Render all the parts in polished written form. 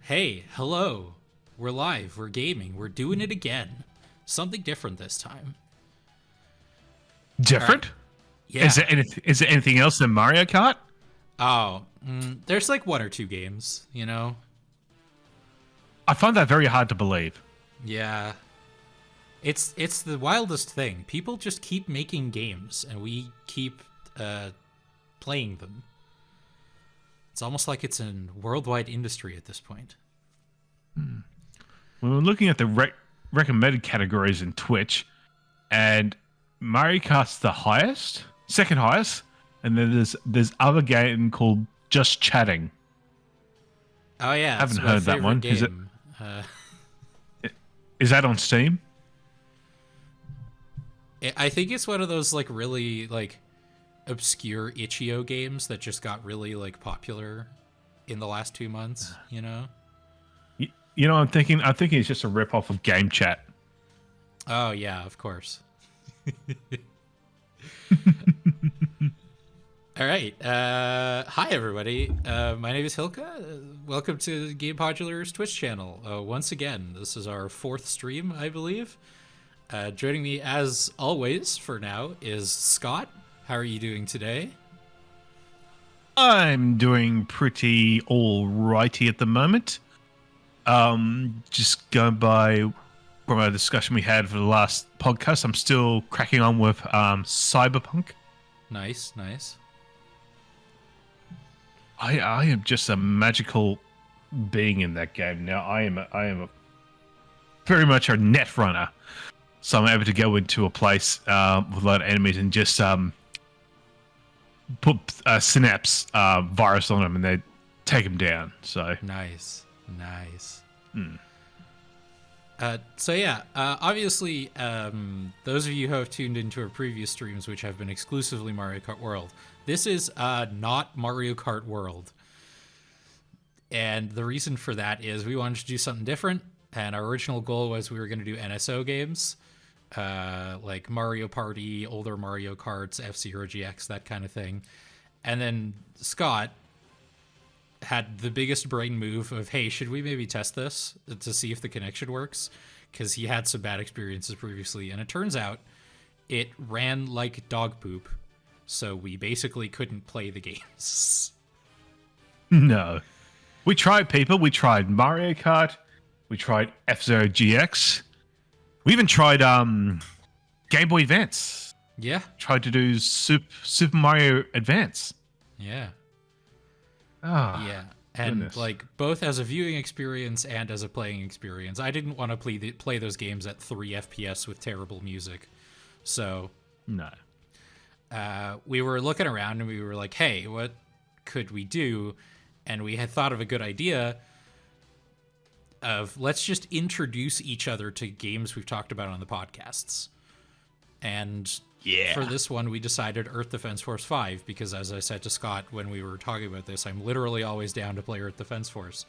Hey, hello. We're live. We're gaming. We're doing it again. Something different this time. All right. Different? Yeah. Is there anything else than Mario Kart? Oh, there's like one or two games, you know? I find that very hard to believe. Yeah. It's the wildest thing. People just keep making games and we keep playing them. It's almost like it's a worldwide industry at this point. When we're looking at the recommended categories in Twitch, and Mario Kart's the highest, second highest, and then there's other game called Just Chatting. Oh yeah, Haven't heard that one. Game. Is that on Steam? I think it's one of those like really like obscure itch.io games that just got really like popular in the last 2 months, you know? You know, I'm thinking it's just a rip-off of Game Chat. Oh yeah, of course. All right. Hi everybody. My name is Hilka. Welcome to Gamepodular's Twitch channel. Once again, this is our 4th stream, I believe. Joining me as always for now is Scott. How are you doing today? I'm doing pretty alrighty at the moment. Just going by from a discussion we had for the last podcast, I'm still cracking on with Cyberpunk. Nice. I am just a magical being in that game now. I am very much a net runner, so I'm able to go into a place with a lot of enemies and just put synapse virus on them and they take them down. So nice. Obviously, those of you who have tuned into our previous streams, which have been exclusively Mario Kart World, this is not Mario Kart World. And the reason for that is we wanted to do something different, and our original goal was we were going to do NSO games, like Mario Party, older Mario Karts, F-Zero GX, that kind of thing. And then Scott had the biggest brain move of, hey, should we maybe test this to see if the connection works? Because he had some bad experiences previously, and it turns out it ran like dog poop, so we basically couldn't play the games. No. We tried, people. We tried Mario Kart. We tried F-Zero GX. We even tried Game Boy Advance. Yeah. Tried to do Super Mario Advance. Yeah. Oh, yeah. And goodness. like both as a viewing experience and as a playing experience, I didn't want to play those games at 3 FPS with terrible music. So No. We were looking around and we were like, hey, what could we do? And we had thought of a good idea of let's just introduce each other to games we've talked about on the podcasts. And Yeah. for this one, we decided Earth Defense Force 5 because, as I said to Scott when we were talking about this, I'm literally always down to play Earth Defense Force.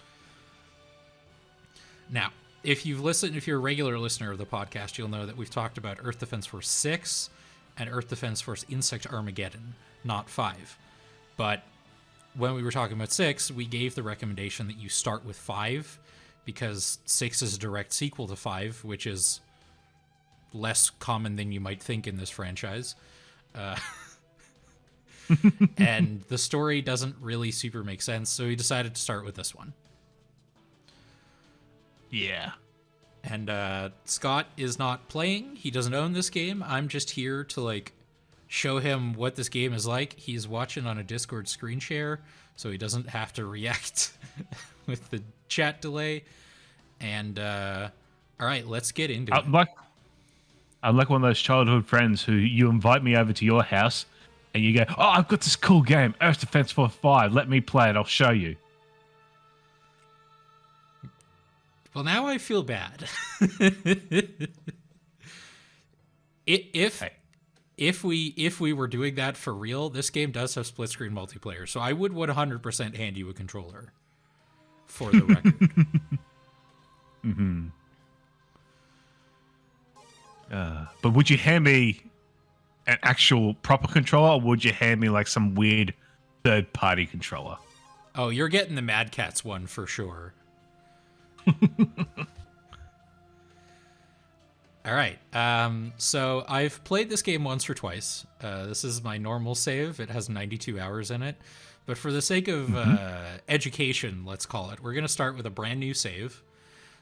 Now, if you're a regular listener of the podcast, you'll know that we've talked about Earth Defense Force 6 and Earth Defense Force Insect Armageddon, not 5. But when we were talking about 6, we gave the recommendation that you start with 5 because 6 is a direct sequel to 5, which is less common than you might think in this franchise. And the story doesn't really super make sense, so we decided to start with this one. Yeah. And Scott is not playing. He doesn't own this game. I'm just here to like show him what this game is like. He's watching on a Discord screen share, so he doesn't have to react with the chat delay. And all right, let's get into it. I'm like one of those childhood friends who you invite me over to your house and you go, oh, I've got this cool game, Earth Defense Force 5. Let me play it. I'll show you. Well, now I feel bad. If we were doing that for real, this game does have split screen multiplayer, so I would 100% hand you a controller. For the record. Mm-hmm. But would you hand me an actual proper controller, or would you hand me like some weird third-party controller? Oh, you're getting the Mad Catz one for sure. All right. So I've played this game once or twice. This is my normal save. It has 92 hours in it. But for the sake of education, let's call it, we're going to start with a brand new save,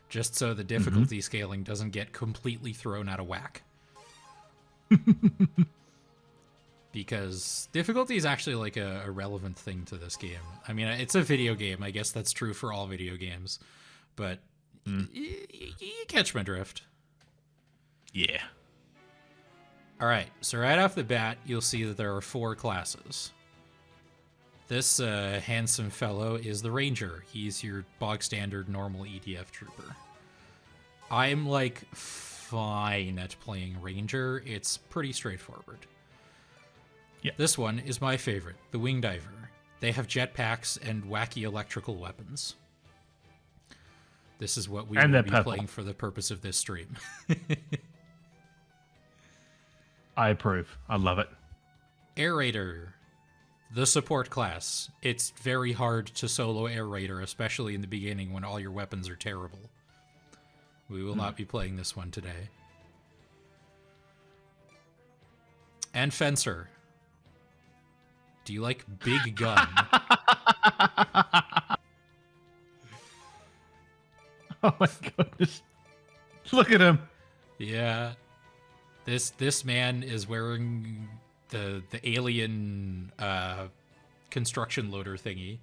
just so the difficulty scaling doesn't get completely thrown out of whack. Because difficulty is actually like a relevant thing to this game. I mean, it's a video game. I guess that's true for all video games. But you catch my drift. Yeah. All right, so right off the bat, you'll see that there are 4 classes. This handsome fellow is the Ranger. He's your bog standard normal EDF trooper. I'm like fine at playing Ranger. It's pretty straightforward. Yeah. This one is my favorite, the Wing Diver. They have jetpacks and wacky electrical weapons. This is what we will be playing for the purpose of this stream. I approve. I love it. Air Raider, the support class. It's very hard to solo Air Raider, especially in the beginning when all your weapons are terrible. We will not be playing this one today. And Fencer. Do you like big gun? Oh my goodness. Look at him. Yeah. This man is wearing the alien construction loader thingy.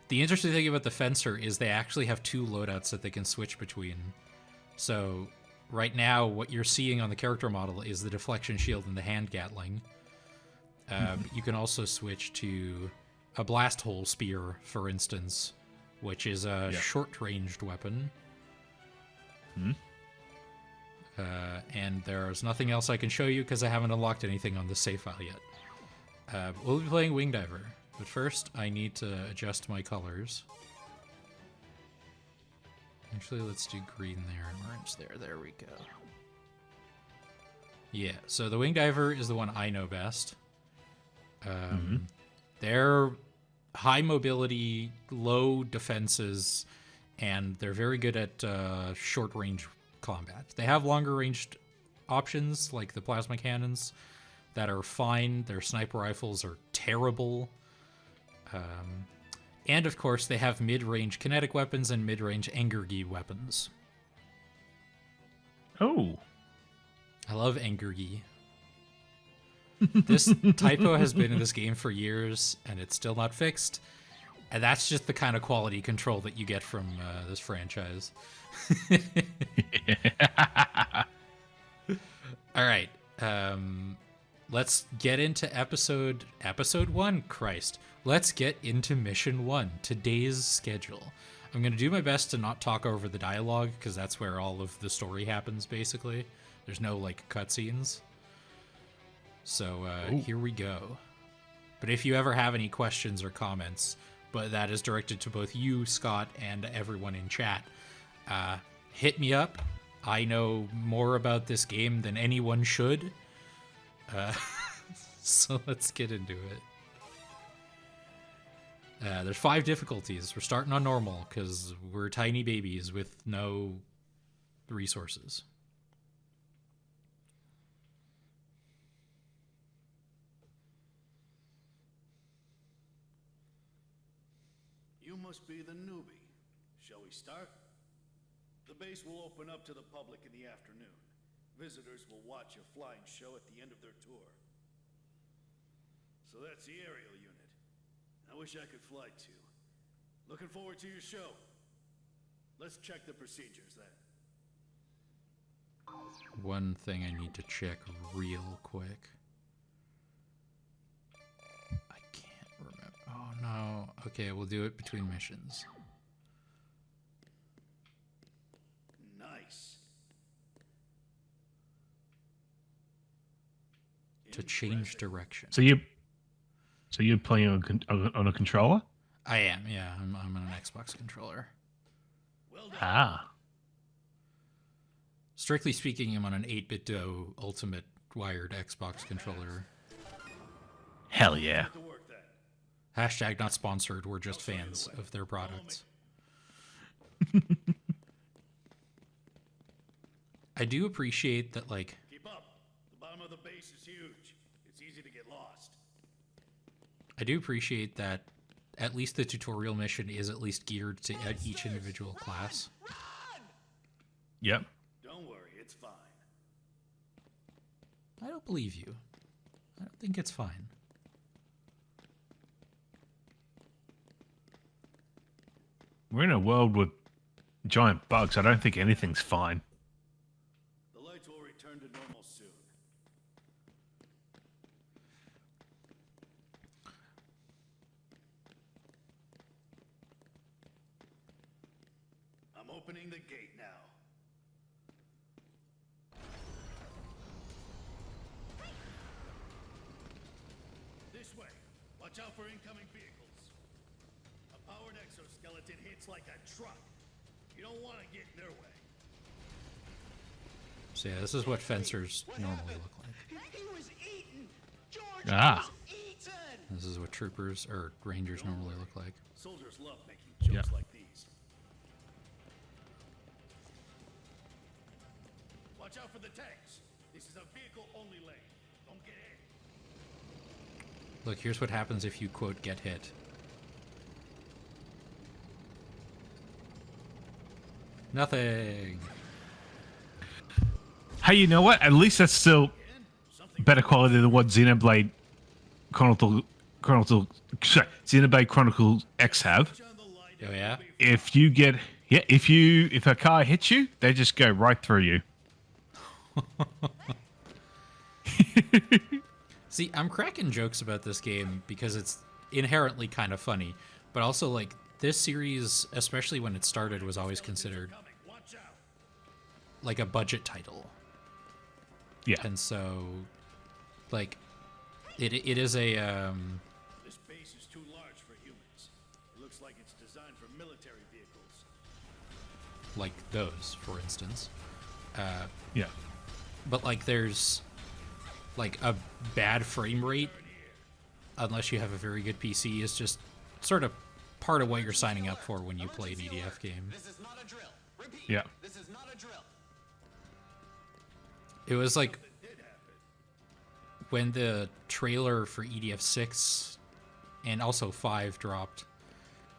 The interesting thing about the Fencer is they actually have 2 loadouts that they can switch between. So right now, what you're seeing on the character model is the deflection shield and the hand gatling. You can also switch to a blast hole spear, for instance, which is a short-ranged weapon. And there's nothing else I can show you because I haven't unlocked anything on this save file yet. We'll be playing Wing Diver, but first I need to adjust my colors. Actually, let's do green there and orange there. There we go. Yeah, so the Wing Diver is the one I know best. They're high mobility, low defenses, and they're very good at short range combat. They have longer ranged options like the plasma cannons that are fine. Their sniper rifles are terrible. And of course, they have mid-range kinetic weapons and mid-range Engergi weapons. Oh. I love Engergi. This typo has been in this game for years, and it's still not fixed. And that's just the kind of quality control that you get from this franchise. All right. Let's get into episode 1. Christ. Let's get into mission 1, today's schedule. I'm going to do my best to not talk over the dialogue, because that's where all of the story happens, basically. There's no, like, cutscenes. So, here we go. But if you ever have any questions or comments, but that is directed to both you, Scott, and everyone in chat, hit me up. I know more about this game than anyone should. So let's get into it. There's 5 difficulties. We're starting on normal because we're tiny babies with no resources. You must be the newbie. Shall we start? The base will open up to the public in the afternoon. Visitors will watch a flying show at the end of their tour. So that's the aerial unit. I wish I could fly too. Looking forward to your show. Let's check the procedures then. One thing I need to check real quick. I can't remember. Oh no. Okay, we'll do it between missions. Nice. To change direction. So you're playing on a controller? I am, yeah. I'm on an Xbox controller. Well done. Ah. Strictly speaking, I'm on an 8-bit Ultimate wired Xbox controller. Hell yeah. To work then. Hashtag not sponsored. We're just fans of their products. I do appreciate that, like, Keep up. The bottom of the base is huge. It's easy to get lost. I do appreciate that at least the tutorial mission is at least geared to each individual class. Yep. Don't worry, it's fine. I don't believe you. I don't think it's fine. We're in a world with giant bugs. I don't think anything's fine. The lights will return to normal soon. I'm opening the gate now. This way. Watch out for incoming vehicles. A powered exoskeleton hits like a truck. You don't want to get in their way. So yeah, this is what fencers normally look like. He was eaten. George Ah. was eaten. This is what troopers or rangers normally look like. Soldiers love making jokes Yeah. like these. Watch out for the tanks. This is a vehicle-only lane. Don't get hit. Look, here's what happens if you, quote, get hit. Nothing. Hey, you know what? At least that's still better quality than what Xenoblade Xenoblade Chronicles X have. On the light, Oh yeah? If you get if a car hits you, they just go right through you. See, I'm cracking jokes about this game because it's inherently kind of funny, but also, like, this series, especially when it started, was always considered coming. Watch out. like a budget title. Yeah. And so, like, it is a, This base is too large for humans. It looks like it's designed for military vehicles. like those, for instance. Yeah. But, like, there's, like, a bad frame rate, unless you have a very good PC, is just sort of part of what you're signing up for when you play an EDF game. This is not a drill. Repeat. Yeah. This is not a drill. It was like It did happen. when the trailer for EDF 6 and also 5 dropped,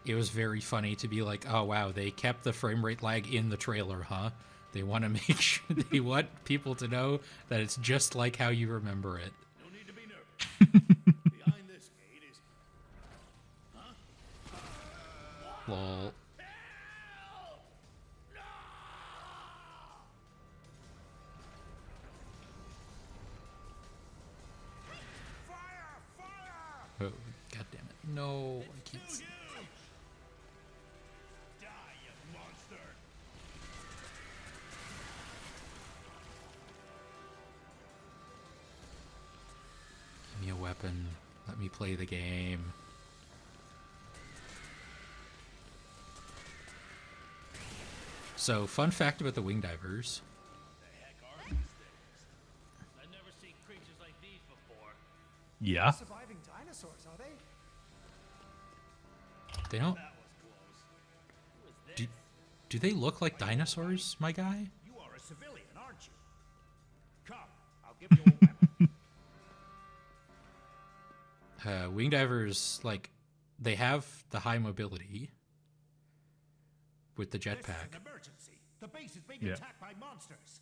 it was very funny to be like, oh wow, they kept the frame rate lag in the trailer, huh? They want to make sure, they want people to know that it's just like how you remember it. No need to be nervous. Behind this gate is... Lol. Fire! Fire! Oh, god damn it. No, I can't see. Die, you monster! Give me a weapon. Let me play the game. So, fun fact about the wing divers. The heck are these things? I've never seen creatures like these before. Yeah. Surviving dinosaurs, are they? They don't. That was close. Who is this? Do they look like dinosaurs, my guy? You are a civilian, aren't you? Come, I'll give you a weapon. Wing divers, like, they have the high mobility with the This is jetpack. an emergency. The base is being Yeah. attacked by monsters.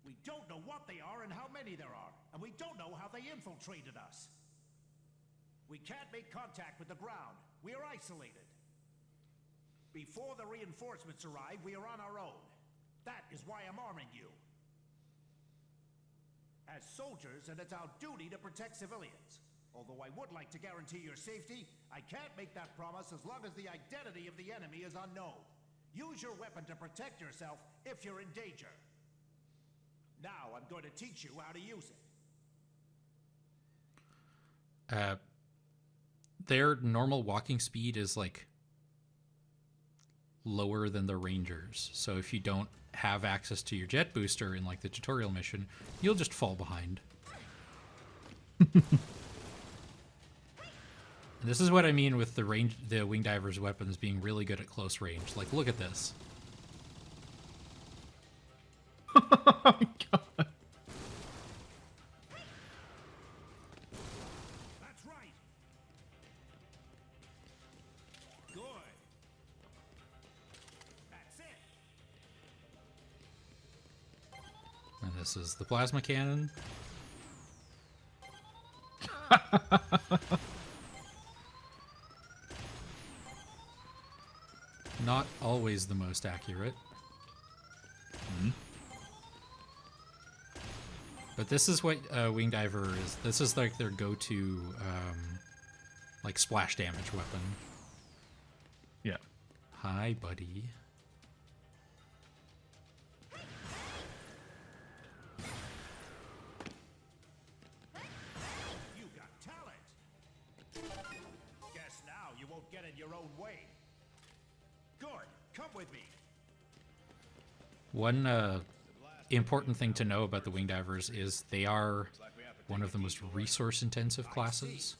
We don't know what they are and how many there are, and we don't know how they infiltrated us. We can't make contact with the ground. We are isolated. Before the reinforcements arrive, we are on our own. That is why I'm arming you. As soldiers, and it's our duty to protect civilians. Although I would like to guarantee your safety, I can't make that promise as long as the identity of the enemy is unknown. Use your weapon to protect yourself if you're in danger. Now I'm going to teach you how to use it. Their normal walking speed is, like, lower than the rangers. So if you don't have access to your jet booster in, like, the tutorial mission, you'll just fall behind. This is what I mean with the wing diver's weapons being really good at close range. Like, look at this. Oh my god. That's right. Good. That's it. And this is the plasma cannon. Not always the most accurate. But this is what Wing Diver is. This is like their go-to, like splash damage weapon. Yeah. Hi, buddy. You got talent. Guess now you won't get in your own way. Good. Come with me. One important thing to know about the Wing Divers is they are one of the most resource-intensive classes.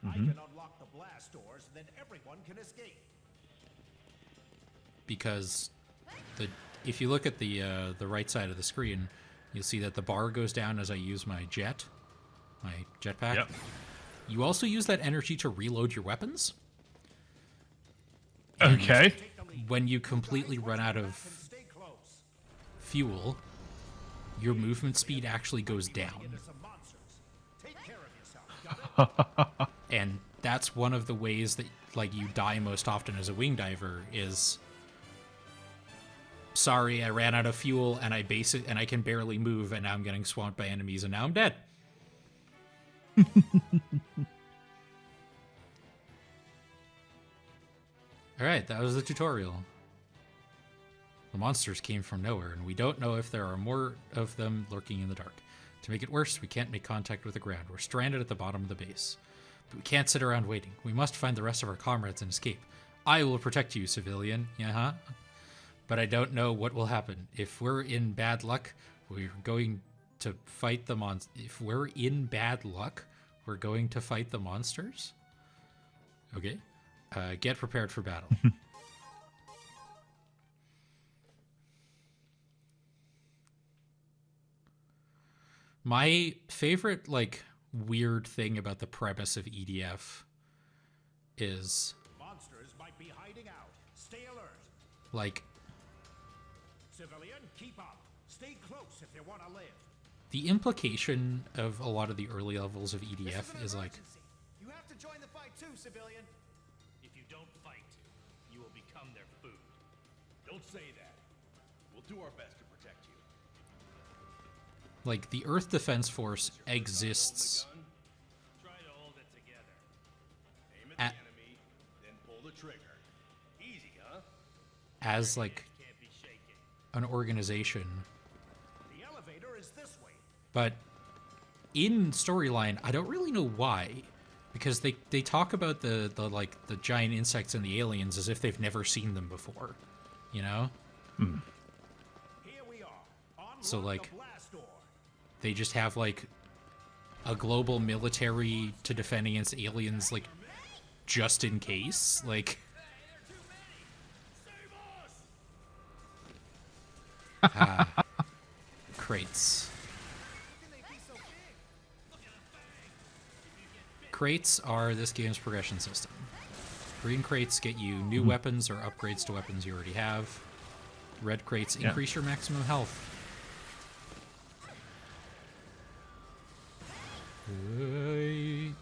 I can unlock the blast doors, then everyone can escape. Because if you look at the right side of the screen, you'll see that the bar goes down as I use my jetpack. Yep. You also use that energy to reload your weapons. Okay. When you completely run out of Stay close. fuel, your movement speed actually goes down. Into some monsters. Take care of yourself. Got it? And that's one of the ways that like you die most often as a wing diver is sorry, I ran out of fuel and I can barely move and now I'm getting swamped by enemies and now I'm dead. Alright, that was the tutorial. The monsters came from nowhere, and we don't know if there are more of them lurking in the dark. To make it worse, we can't make contact with the ground. We're stranded at the bottom of the base. But we can't sit around waiting. We must find the rest of our comrades and escape. I will protect you, civilian. Yeah-huh. But I don't know what will happen. If we're in bad luck, we're going to fight the If we're in bad luck, we're going to fight the monsters? Okay. Get prepared for battle. My favorite, like, weird thing about the premise of EDF is, Monsters might be hiding out. Stay alert. like, Civilian, keep up. Stay close if you want to live. the implication of a lot of the early levels of EDF is like, You have to join the fight too, civilian. If you don't fight, you will become their food. Don't say that. We'll do our best to protect you. like the Earth Defense Force exists Gun, Try to hold it together. aim at At- the enemy, then pull the trigger. Easy, huh? as like Can't be shaken. an organization. The elevator is this way. But in storyline, I don't really know why. Because they talk about the giant insects and the aliens as if they've never seen them before. You know? Here we are. Unlock So, like, the blast door. they just have like a global military to defend against aliens, like, just in case. Like, crates. Crates are this game's progression system. Green crates get you new weapons or upgrades to weapons you already have. Red crates Yeah. increase your maximum health. Hey.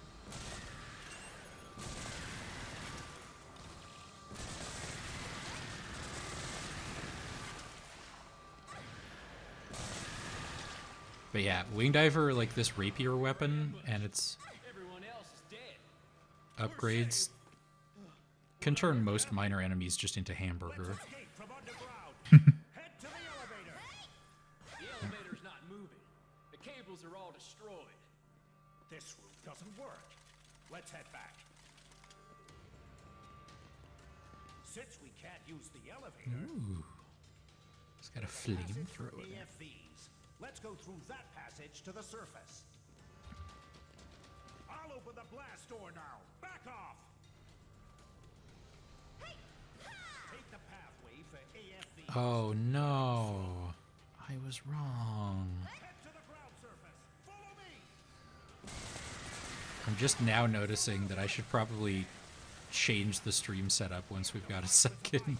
But yeah, Wing Diver, like this rapier weapon, and its Everyone else is dead. upgrades can turn most minor enemies just into hamburger. Escape from underground. Head to the elevator. The elevator's not moving. The cables are all destroyed. This route doesn't work. Let's head back. Since we can't use the elevator, It's got a passage for flamethrower. AFVs. Let's go through that passage to the surface. I'll I'll open the blast door now. Back off. Take the pathway for AFV. Oh no. I was wrong. Head to the ground surface. Follow me. I'm just now noticing that I should probably change the stream setup once we've got a second.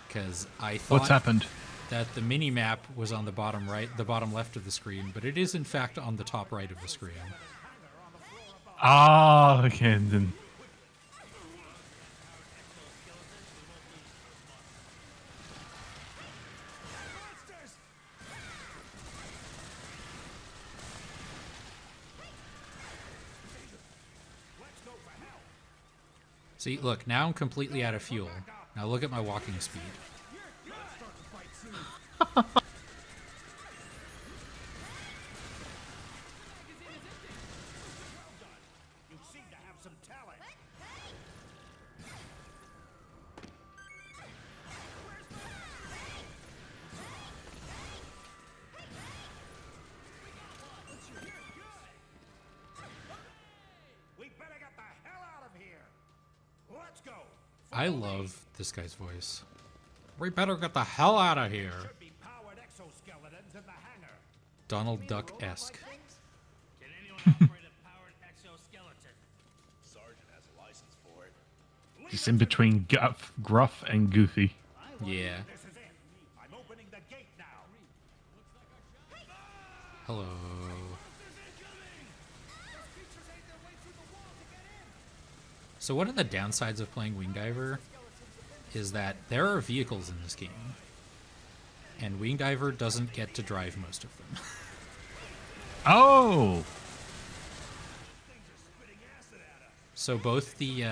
Because I thought What's happened? that the mini map was on the bottom right, the bottom left of the screen, but it is in fact on the top right of the screen. Ah, okay. Then See, look, now I'm completely out of fuel. Now look at my walking speed. You seem to have some talent. We better get the hell out of here. Let's go. I love this guy's voice. We better get the hell out of here. Should be powered exoskeletons in the hangar. Donald Duck-esque. Can anyone operate a powered exoskeleton? Sergeant has a license for it. it's in between Gruff and Goofy. Yeah. This is it. I'm opening the gate now. Hello. So one of the downsides of playing Wing Diver is that there are vehicles in this game, and Wing Diver doesn't get to drive most of them. Oh, So both the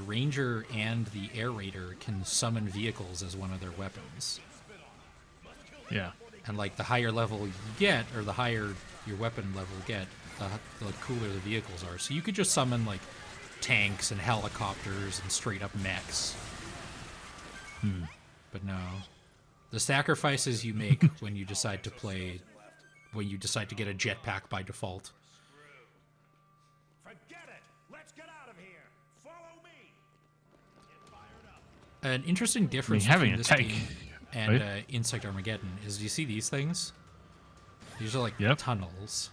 Ranger and the Air Raider can summon vehicles as one of their weapons. yeah. And like the higher level you get, or the higher your weapon level get, the cooler the vehicles are. So you could just summon like tanks and helicopters and straight up mechs. But no. The sacrifices you make when you decide to play, when you decide to get a jetpack by default. Forget it. Let's get out of here. Follow me. Get fired up. An interesting difference having between a this tank, game and right? Insect Armageddon is, you see these things? These are like Yep. tunnels.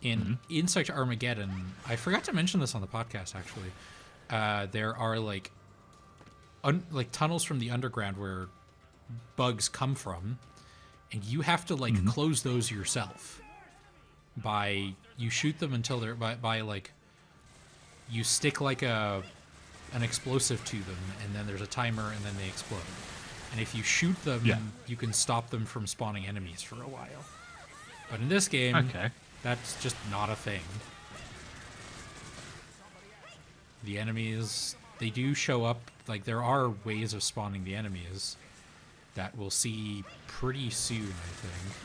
In Insect Armageddon, I forgot to mention this on the podcast actually. There are like tunnels from the underground where bugs come from, and you have to like close those yourself. You shoot them until they're by like you stick like an explosive to them, and then there's a timer, and then they explode. And if you shoot them, Yeah. you can stop them from spawning enemies for a while. But in this game, Okay. that's just not a thing. The enemies, they do show up, like there are ways of spawning the enemies that we'll see pretty soon, I think.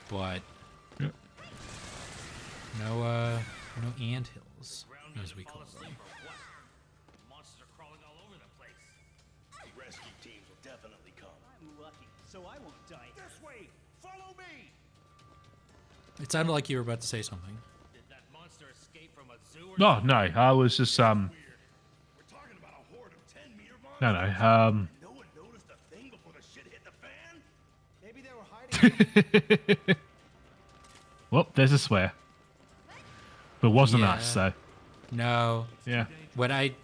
But Yep. no anthills, as we call them. Monsters are crawling all over the place. The rescue teams will definitely come. I'm lucky, so I won't die. This way. Follow me. It sounded like you were about to say something. Did that monster escape from a zoo or No, no. I was just We're talking about a horde of 10-meter monsters. no. No one noticed a thing before the shit hit the fan? Maybe they were hiding. Well, there's a swear. But it wasn't Yeah. us, so No, yeah. when I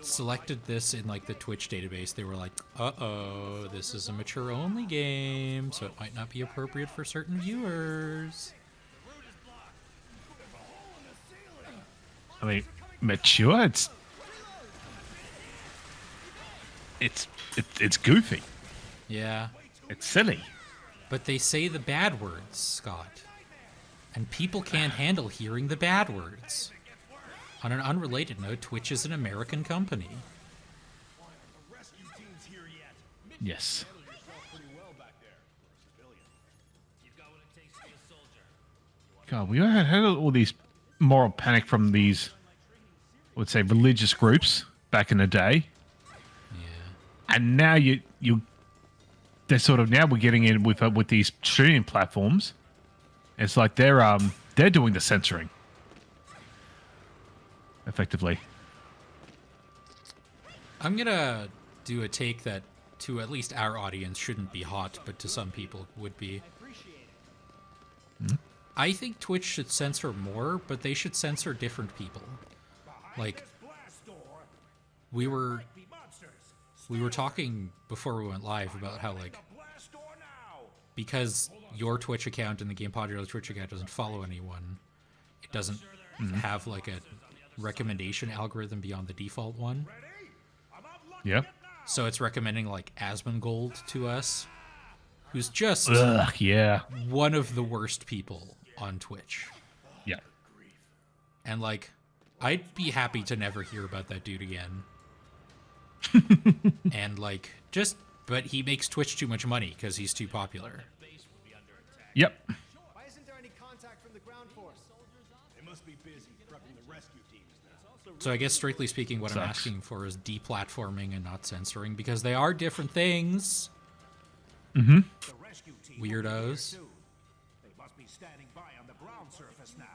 selected this in like the Twitch database, they were like, "Uh-oh, this is a mature-only game, so it might not be appropriate for certain viewers." I mean, mature. It's goofy. Yeah, It's silly. but they say the bad words, Scott, and people can't handle hearing the bad words. On an unrelated note, Twitch is an American company. The rescue team's here yet. Yes. Handle yourself pretty well back there for a civilian. You've got what it takes to be a soldier. God, we had all these moral panic from these, I would say, religious groups back in the day, Yeah. and now they're sort of now we're getting in with these streaming platforms. It's like they're they're doing the censoring. Effectively. I'm gonna do a take that, to at least our audience, shouldn't be hot, but to some people would be. I think Twitch should censor more, but they should censor different people. Like, we were talking before we went live about how, like, because your Twitch account and the Gamepodular Twitch account doesn't follow anyone, it doesn't have, like, a recommendation algorithm beyond the default one. Yeah. So it's recommending, like, Asmongold to us, who's just Ugh, yeah. one of the worst people on Twitch. Yeah. And, like, I'd be happy to never hear about that dude again. And, like, but he makes Twitch too much money because he's too popular. Yep. Why isn't there any contact from the ground force? They must be busy prepping the rescue teams now. So I guess, strictly speaking, what I'm Sucks. asking for is deplatforming and not censoring, because they are different things. The rescue team will be here Weirdos. soon. They must be standing by on the ground surface now.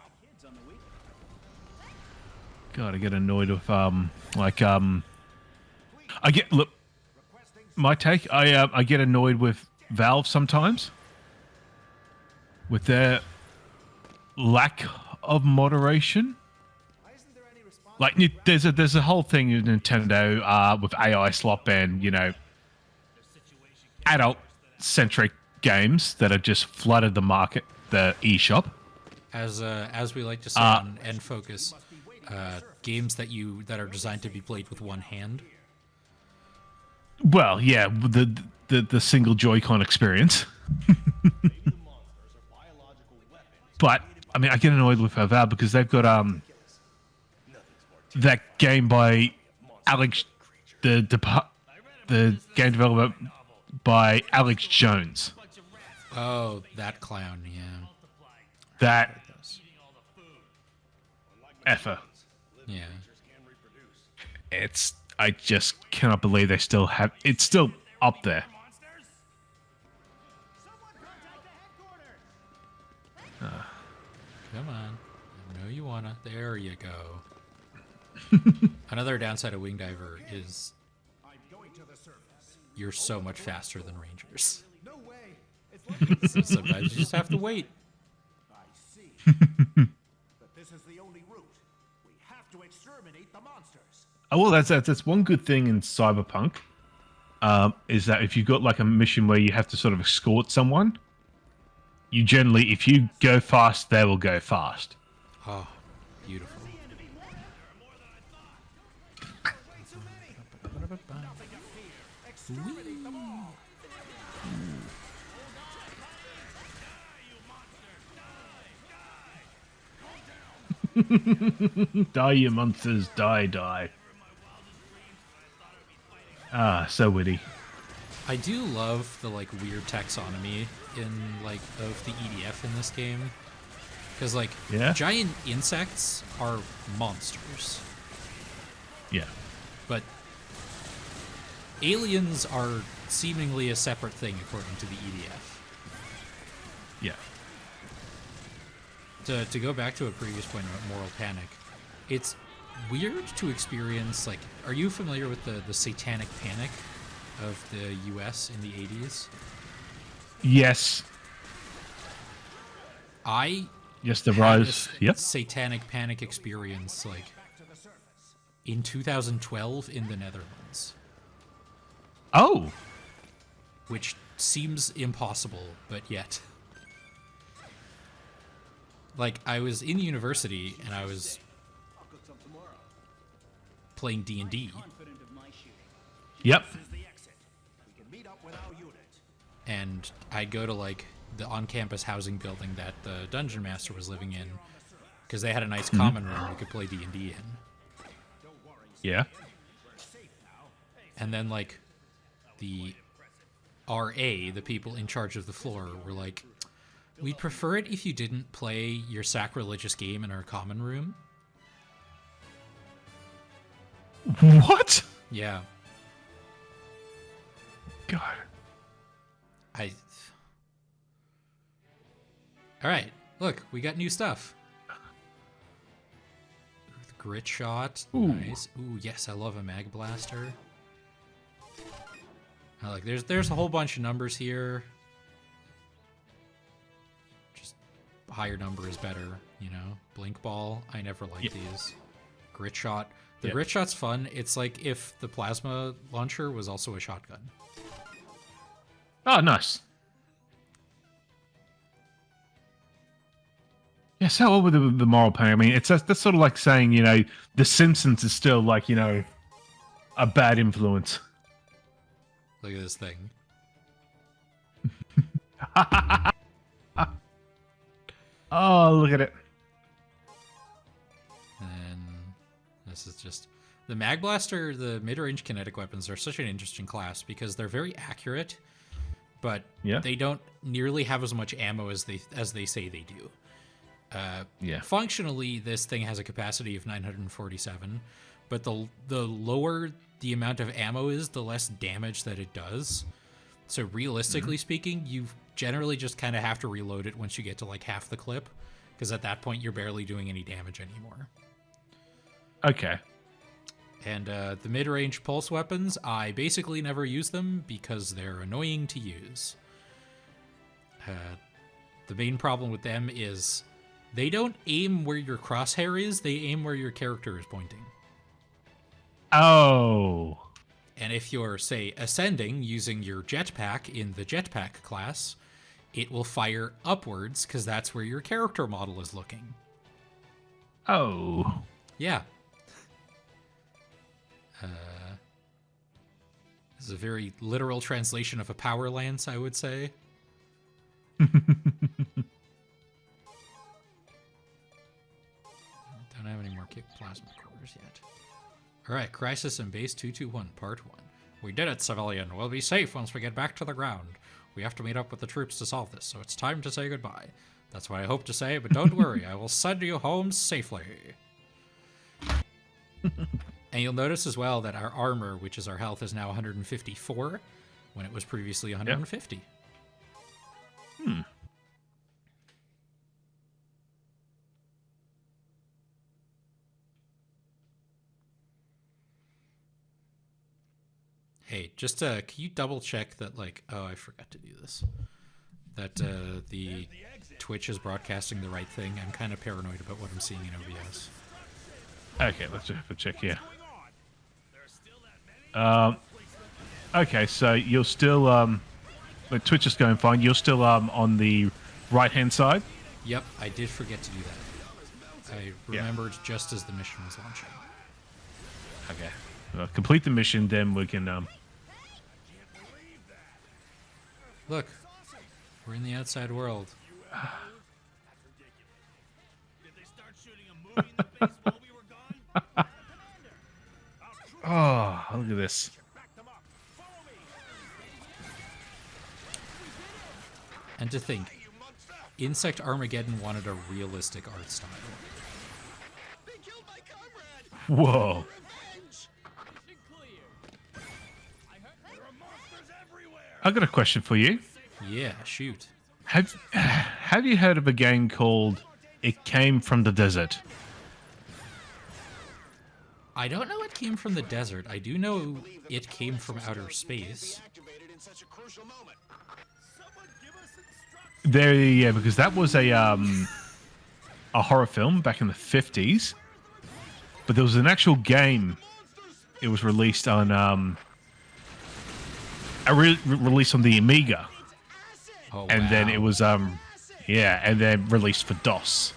God, I get annoyed with I get look. My take, I get annoyed with Valve sometimes with their lack of moderation. Why isn't there any response? Like there's a whole thing in Nintendo with AI slop and adult centric games that have just flooded the market, the eShop. As we like to say on End Focus, games that are designed to be played with one hand. Well, yeah, the single Joy-Con experience. But I mean, I get annoyed with Valve because they've got that game by Alex, the game developer by Alex Jones. Oh, that clown, yeah. That effer. Yeah. I just cannot believe they still have. It's still up there. Come on. I know you wanna. There you go. Another downside of Wing Diver is I'm going to the surface. you're so much faster than Rangers. No way. It's like So sometimes you just have to wait. I see. But this is the only route. We have to exterminate the monsters. Oh well, that's one good thing in Cyberpunk. Is that if you've got like a mission where you have to sort of escort someone, you generally, if you go fast, they will go fast. Oh, beautiful. Die, you monsters! Die, die! Ah, so witty. I do love the like weird taxonomy in like of the EDF in this game, because like Yeah? giant insects are monsters, Yeah. but aliens are seemingly a separate thing according to the EDF. Yeah. To go back to a previous point about moral panic, it's weird to experience, like, are you familiar with the satanic panic of the US in the 80s? Yes. I Yes, the had rise. a Yep. satanic panic experience, like, in 2012 in the Netherlands, Oh. which seems impossible, but yet. Like, I was in university, and I was playing D&D, Yep. This is the exit. We can meet up with our unit. and I'd go to, like, the on-campus housing building that the Dungeon Master was living in, because they had a nice common room we could play D&D in. Yeah. And then, like, the RA, the people in charge of the floor, were like, we'd prefer it if you didn't play your sacrilegious game in our common room. What? Yeah. God. Alright, Look, we got new stuff. Grit shot. Ooh. Nice. Ooh, yes, I love a mag blaster. Like, there's a whole bunch of numbers here. Just higher number is better, you know. Blink ball. I never liked these. Grit shot. The grit shot's fun. It's like if the plasma launcher was also a shotgun. Oh, nice. Yeah, so what with the moral panic? I mean, that's sort of like saying, you know, The Simpsons is still like, you know, a bad influence. Look at this thing. Oh, look at it. And this is just the mag blaster. The mid-range kinetic weapons are such an interesting class because they're very accurate, but they don't nearly have as much ammo as they say they do. Functionally, this thing has a capacity of 947, but the lower the amount of ammo is, the less damage that it does. So realistically speaking, you generally just kind of have to reload it once you get to like half the clip, because at that point you're barely doing any damage anymore. Okay. And the mid-range pulse weapons, I basically never use them because they're annoying to use. The main problem with them is they don't aim where your crosshair is, they aim where your character is pointing. Oh. And if you're, say, ascending using your jetpack in the jetpack class, it will fire upwards because that's where your character model is looking. Oh. Yeah. This is a very literal translation of a power lance, I would say. Don't have any more kick plasma cores yet. Alright, Crisis in Base 221, Part 1. We did it, civilian. We'll be safe once we get back to the ground. We have to meet up with the troops to solve this, so it's time to say goodbye. That's what I hope to say, but don't worry, I will send you home safely. And you'll notice as well that our armor, which is our health, is now 154, when it was previously 150. Hey, just can you double check that, like, oh, I forgot to do this. That the Twitch is broadcasting the right thing. I'm kind of paranoid about what I'm seeing in OBS. Okay, let's just have a check here. Okay, so you're still the Twitch is going fine. You're still on the right-hand side. Yep, I did forget to do that. I remembered just as the mission was launching. Okay, complete the mission, then we can. Look, we're in the outside world. Did they start shooting a movie in the face while we were gone? Oh, look at this. And to think, Insect Armageddon wanted a realistic art style. They killed my comrade! Whoa. I got a question for you. Yeah, shoot. Have you heard of a game called It Came from the Desert? I don't know it came from the desert. I do know it came from outer space. There, yeah, because that was a horror film back in the 50s, but there was an actual game. It was released on released on the Amiga, and then it was and then released for DOS.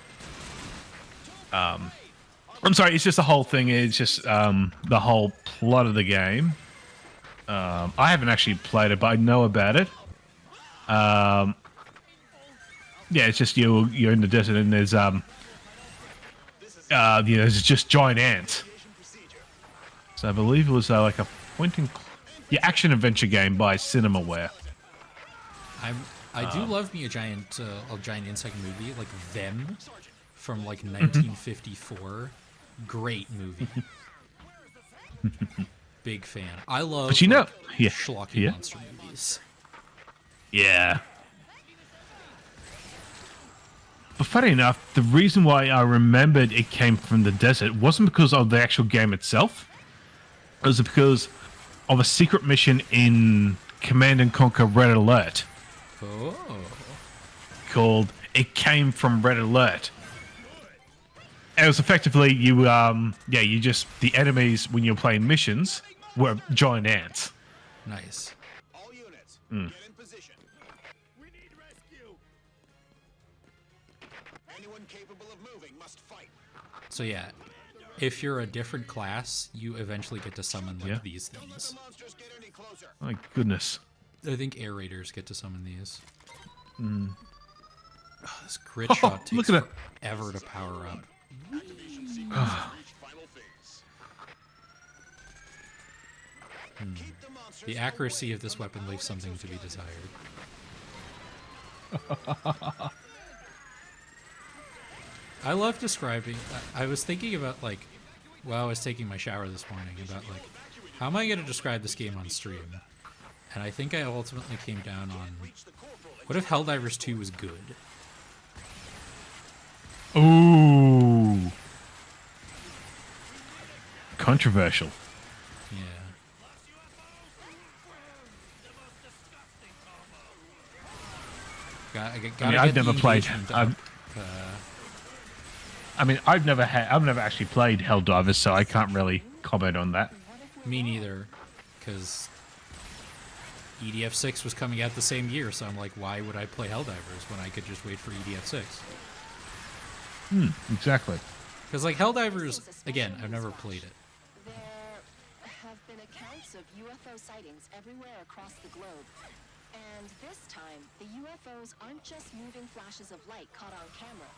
I'm sorry, it's just the whole thing. It's just the whole plot of the game. I haven't actually played it, but I know about it. Yeah, it's just you're in the desert and there's there's just giant ants. So I believe it was like a action adventure game by Cinemaware. I do love me a giant insect movie like Them from like 1954. Great movie. Big fan. I love schlocky monster movies. Yeah. But funny enough, the reason why I remembered it came from the desert wasn't because of the actual game itself. It was because of a secret mission in Command and Conquer Red Alert Oh. called "It Came from Red Alert." And it was effectively the enemies when you're playing missions were giant ants. Nice. All units, get in position. We need rescue. Anyone capable of moving must fight. So yeah, if you're a different class, you eventually get to summon like Yeah. these Don't let things. the monsters get any closer. My goodness. I think air raiders get to summon these. Oh, this grid Oh, shot takes look at it. forever to power up. Activation sequence has reached final phase. Keep the monsters The accuracy away of this from the weapon leaves powered something to be exoskeleton. desired. I love describing. I was thinking about like, while I was taking my shower this morning, about like, how am I going to describe this game on stream? And I think I ultimately came down on, what if Helldivers 2 was good? Ooh. Controversial. Yeah. I've never played. I've never actually played Helldivers, so I can't really comment on that. Me neither, because EDF 6 was coming out the same year, so I'm like, why would I play Helldivers when I could just wait for EDF 6? Exactly. Because like Helldivers, again, I've never played it. There have been accounts of UFO sightings everywhere across the globe. And this time, the UFOs aren't just moving flashes of light caught on camera.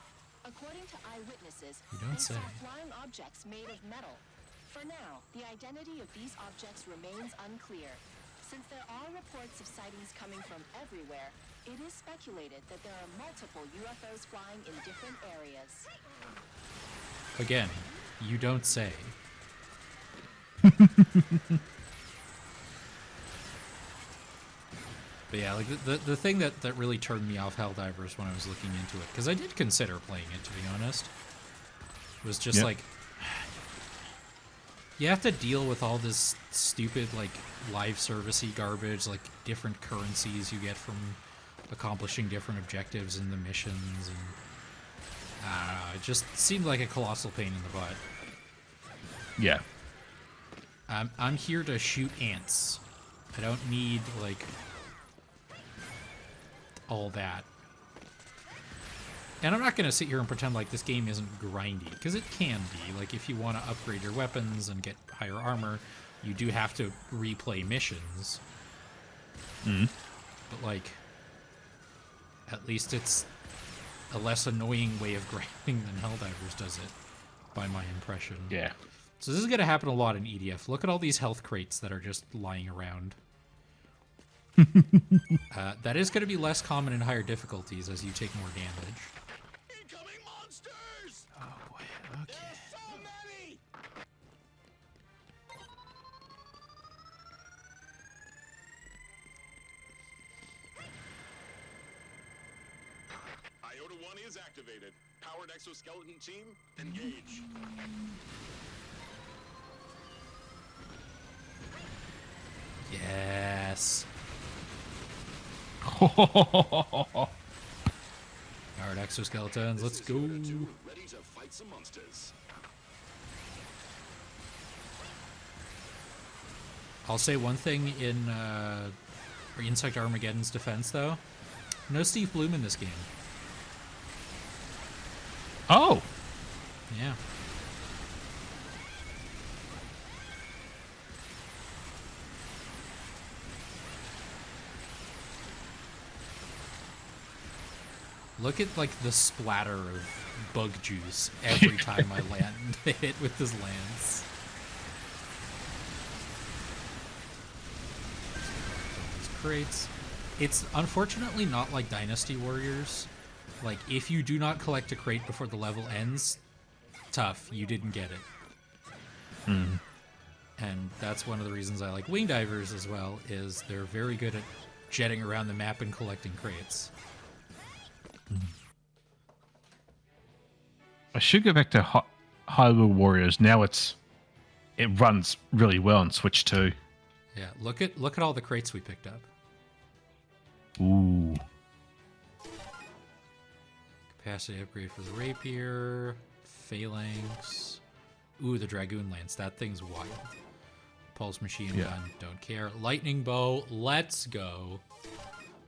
According to eyewitnesses, You don't they say. saw flying objects made of metal. For now, the identity of these objects remains unclear. Since there are reports of sightings coming from everywhere, it is speculated that there are multiple UFOs flying in different areas. Again, you don't say. But yeah, like the thing that really turned me off Helldivers when I was looking into it, because I did consider playing it, to be honest, was just Yep. like, you have to deal with all this stupid like live servicey garbage, like different currencies you get from accomplishing different objectives in the missions, and I don't know, it just seemed like a colossal pain in the butt. Yeah. I'm here to shoot ants. I don't need like all that. And I'm not gonna sit here and pretend like this game isn't grindy, because it can be. Like if you want to upgrade your weapons and get higher armor, you do have to replay missions. But like, at least it's a less annoying way of grinding than Helldivers does it, by my impression. Yeah. So this is going to happen a lot in EDF. Look at all these health crates that are just lying around. That is going to be less common in higher difficulties as you take more damage. Incoming monsters! Oh boy, okay. So many! Iota 1 is activated. Powered exoskeleton team, engage. Yes. Alright, exoskeletons, let's go. Ready to fight some monsters. I'll say one thing in Insect Armageddon's defense, though. No Steve Bloom in this game. Oh. Yeah. Look at like the splatter of bug juice every time I hit with this lance. These crates. It's unfortunately not like Dynasty Warriors. Like if you do not collect a crate before the level ends, tough, you didn't get it. And that's one of the reasons I like Wing Divers as well, is they're very good at jetting around the map and collecting crates. I should go back to Hyrule Warriors. Now it runs really well on Switch 2. Yeah, look at all the crates we picked up. Ooh. Capacity upgrade for the rapier, phalanx. Ooh, the dragoon lance. That thing's wild. Pulse machine gun, don't care. Lightning bow, let's go.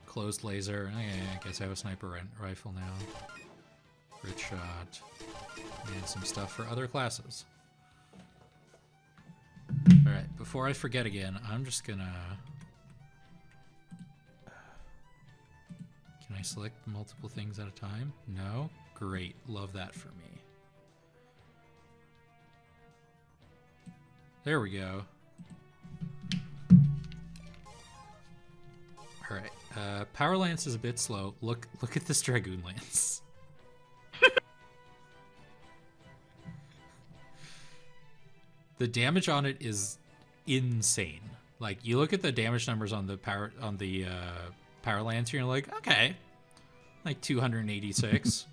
Closed laser. Okay, I guess I have a sniper rifle now. Crit shot. And some stuff for other classes. Alright, before I forget again, I'm just gonna... Can I select multiple things at a time? No? Great. Love that for me. There we go. Alright. Power Lance is a bit slow. Look at this Dragoon Lance. The damage on it is insane. Like, you look at the damage numbers on the Power Lance, you're like, okay. Like 286,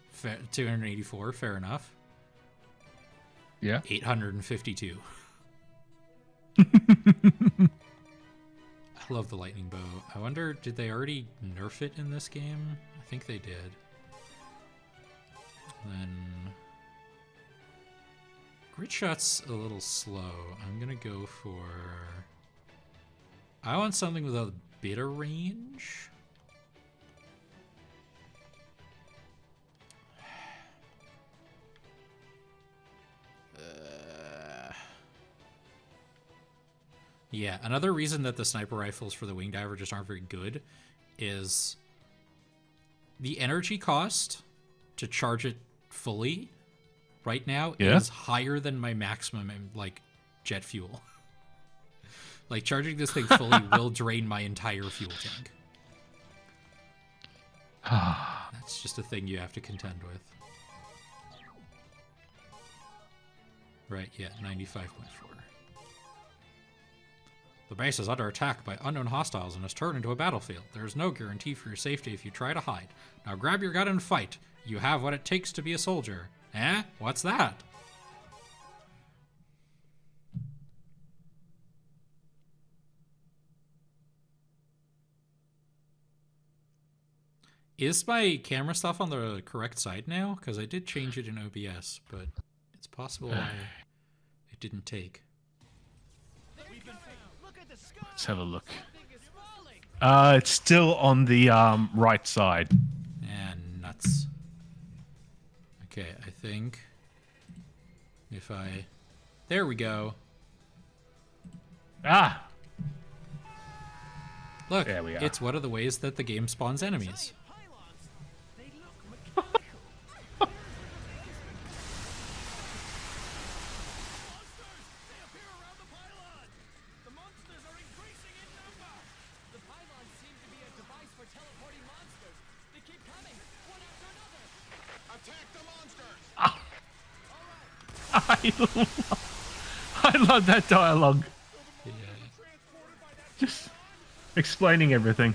284, fair enough. Yeah. 852. I love the lightning bow. I wonder, did they already nerf it in this game? I think they did. Then... Grit shot's a little slow. I'm gonna go for... I want something with a bit of range. Yeah, another reason that the sniper rifles for the wing diver just aren't very good is the energy cost to charge it fully right now is higher than my maximum like jet fuel. Like charging this thing fully will drain my entire fuel tank. That's just a thing you have to contend with. Right, yeah, 95.4. The base is under attack by unknown hostiles and has turned into a battlefield. There is no guarantee for your safety if you try to hide. Now grab your gun and fight. You have what it takes to be a soldier. Eh? What's that? Is my camera stuff on the correct side now? Because I did change it in OBS, but it's possible it didn't take. Let's have a look. It's still on the right side. And nuts. Okay, I think if I... There we go. Ah! Look, There we are. it's one of the ways that the game spawns enemies. I love that dialogue. Yeah. Just explaining everything.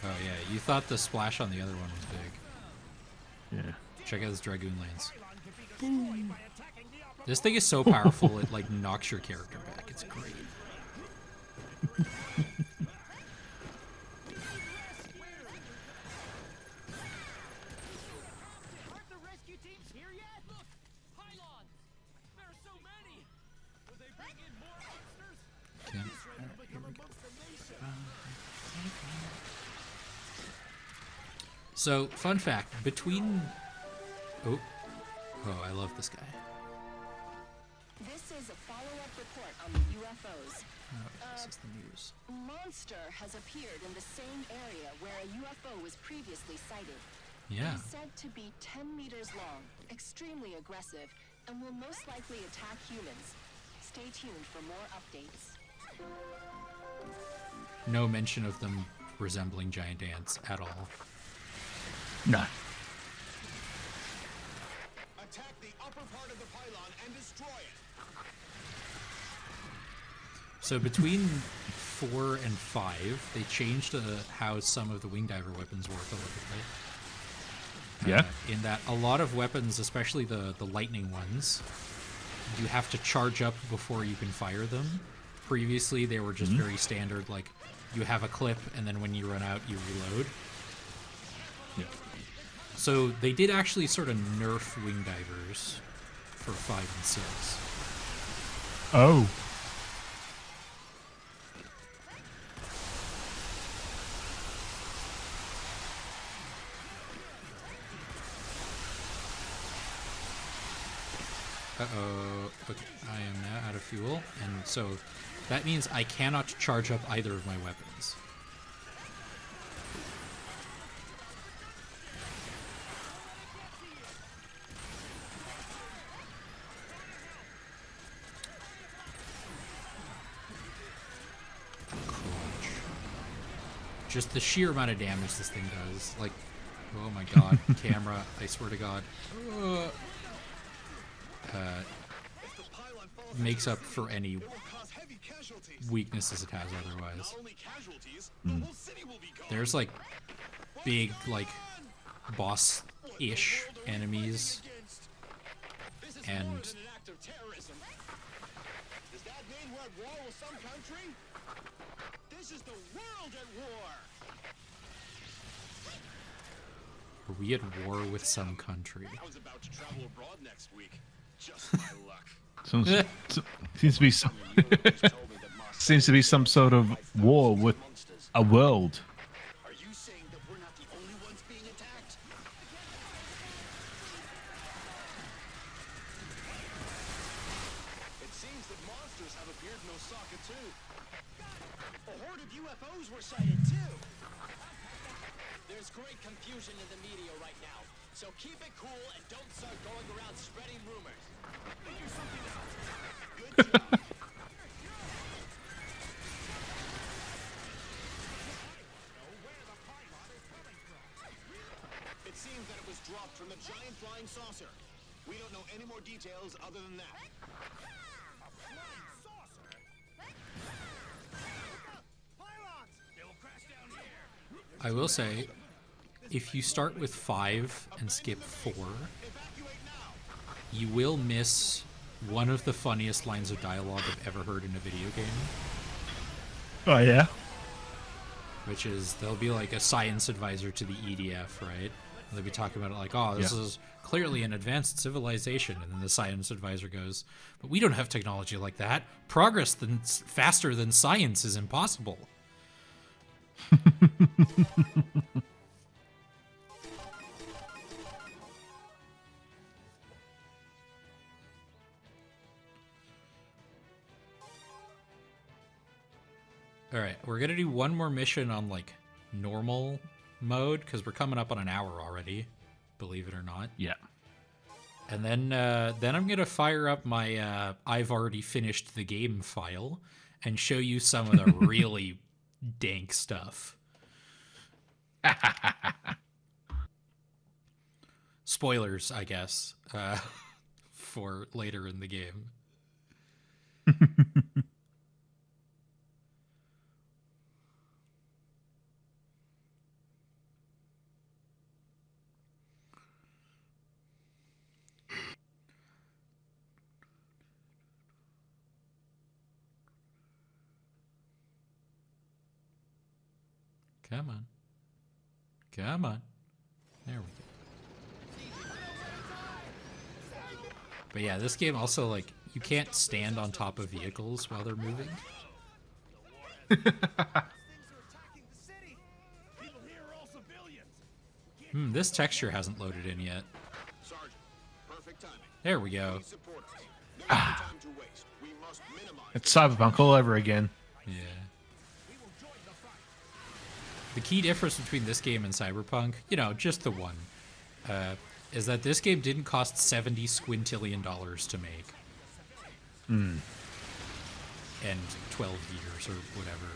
Oh yeah, you thought the splash on the other one was big. Yeah. Check out this Dragoon Lance. Boom. This thing is so powerful it like knocks your character back. It's great. So, fun fact, between... Oh, I love this guy. This is a follow-up report on the UFOs. Oh, this is the news. Monster has appeared in the same area where a UFO was previously sighted. Yeah. It is said to be 10 meters long, extremely aggressive, and will most likely attack humans. Stay tuned for more updates. No mention of them resembling giant ants at all. No. Attack the upper part of the pylon and destroy it. So between 4 and 5, they changed how some of the wing diver weapons work a little bit. Yeah. In that a lot of weapons, especially the lightning ones, you have to charge up before you can fire them. Previously, they were just very standard, like you have a clip, and then when you run out, you reload. Yeah. So they did actually sort of nerf wing divers for 5 and 6. Oh. Uh-oh. Okay, I am now out of fuel, and so that means I cannot charge up either of my weapons. Crunch. Just the sheer amount of damage this thing does. Like, oh my god, camera, I swear to god. Makes up for any weaknesses it has otherwise. There's like big, like boss-ish enemies, and Does that mean we're at war with some country? This is the world at war! are we at war with some country? I was about to travel abroad next week. Just my luck. Seems to be some seems to be some sort of war with a world. Are you saying that we're not the only ones being attacked? It seems that monsters have appeared in Osaka too. A horde of UFOs were sighted too. There's great confusion in the media right now, so keep it cool and don't start going around spreading rumors. Figure something out. Good job. It seems that it was dropped from the giant flying saucer. We don't know any more details other than that. A flying saucer? Pylons! They will crash down here. I will say, if you start with 5 and skip 4, you will miss one of the funniest lines of dialogue I've ever heard in a video game. Oh yeah. Which is, there'll be like a science advisor to the EDF, right? And they'll be talking about it like, oh, this is clearly an advanced civilization. And then the science advisor goes, but we don't have technology like that. Progress faster than science is impossible. All right, we're gonna do one more mission on like normal mode because we're coming up on an hour already, believe it or not. Yeah. And then I'm gonna fire up my I've already finished the game file and show you some of the really dank stuff. Spoilers, I guess, for later in the game. Come on. Come on. There we go. But yeah, this game also, like, you can't stand on top of vehicles while they're moving. This texture hasn't loaded in yet. Sergeant, perfect timing. There we go. Support us. No time to waste. We must minimize. It's Cyberpunk all over again. Yeah. The key difference between this game and Cyberpunk, you know, just the one, is that this game didn't cost $70 squintillion to make. And 12 years or whatever.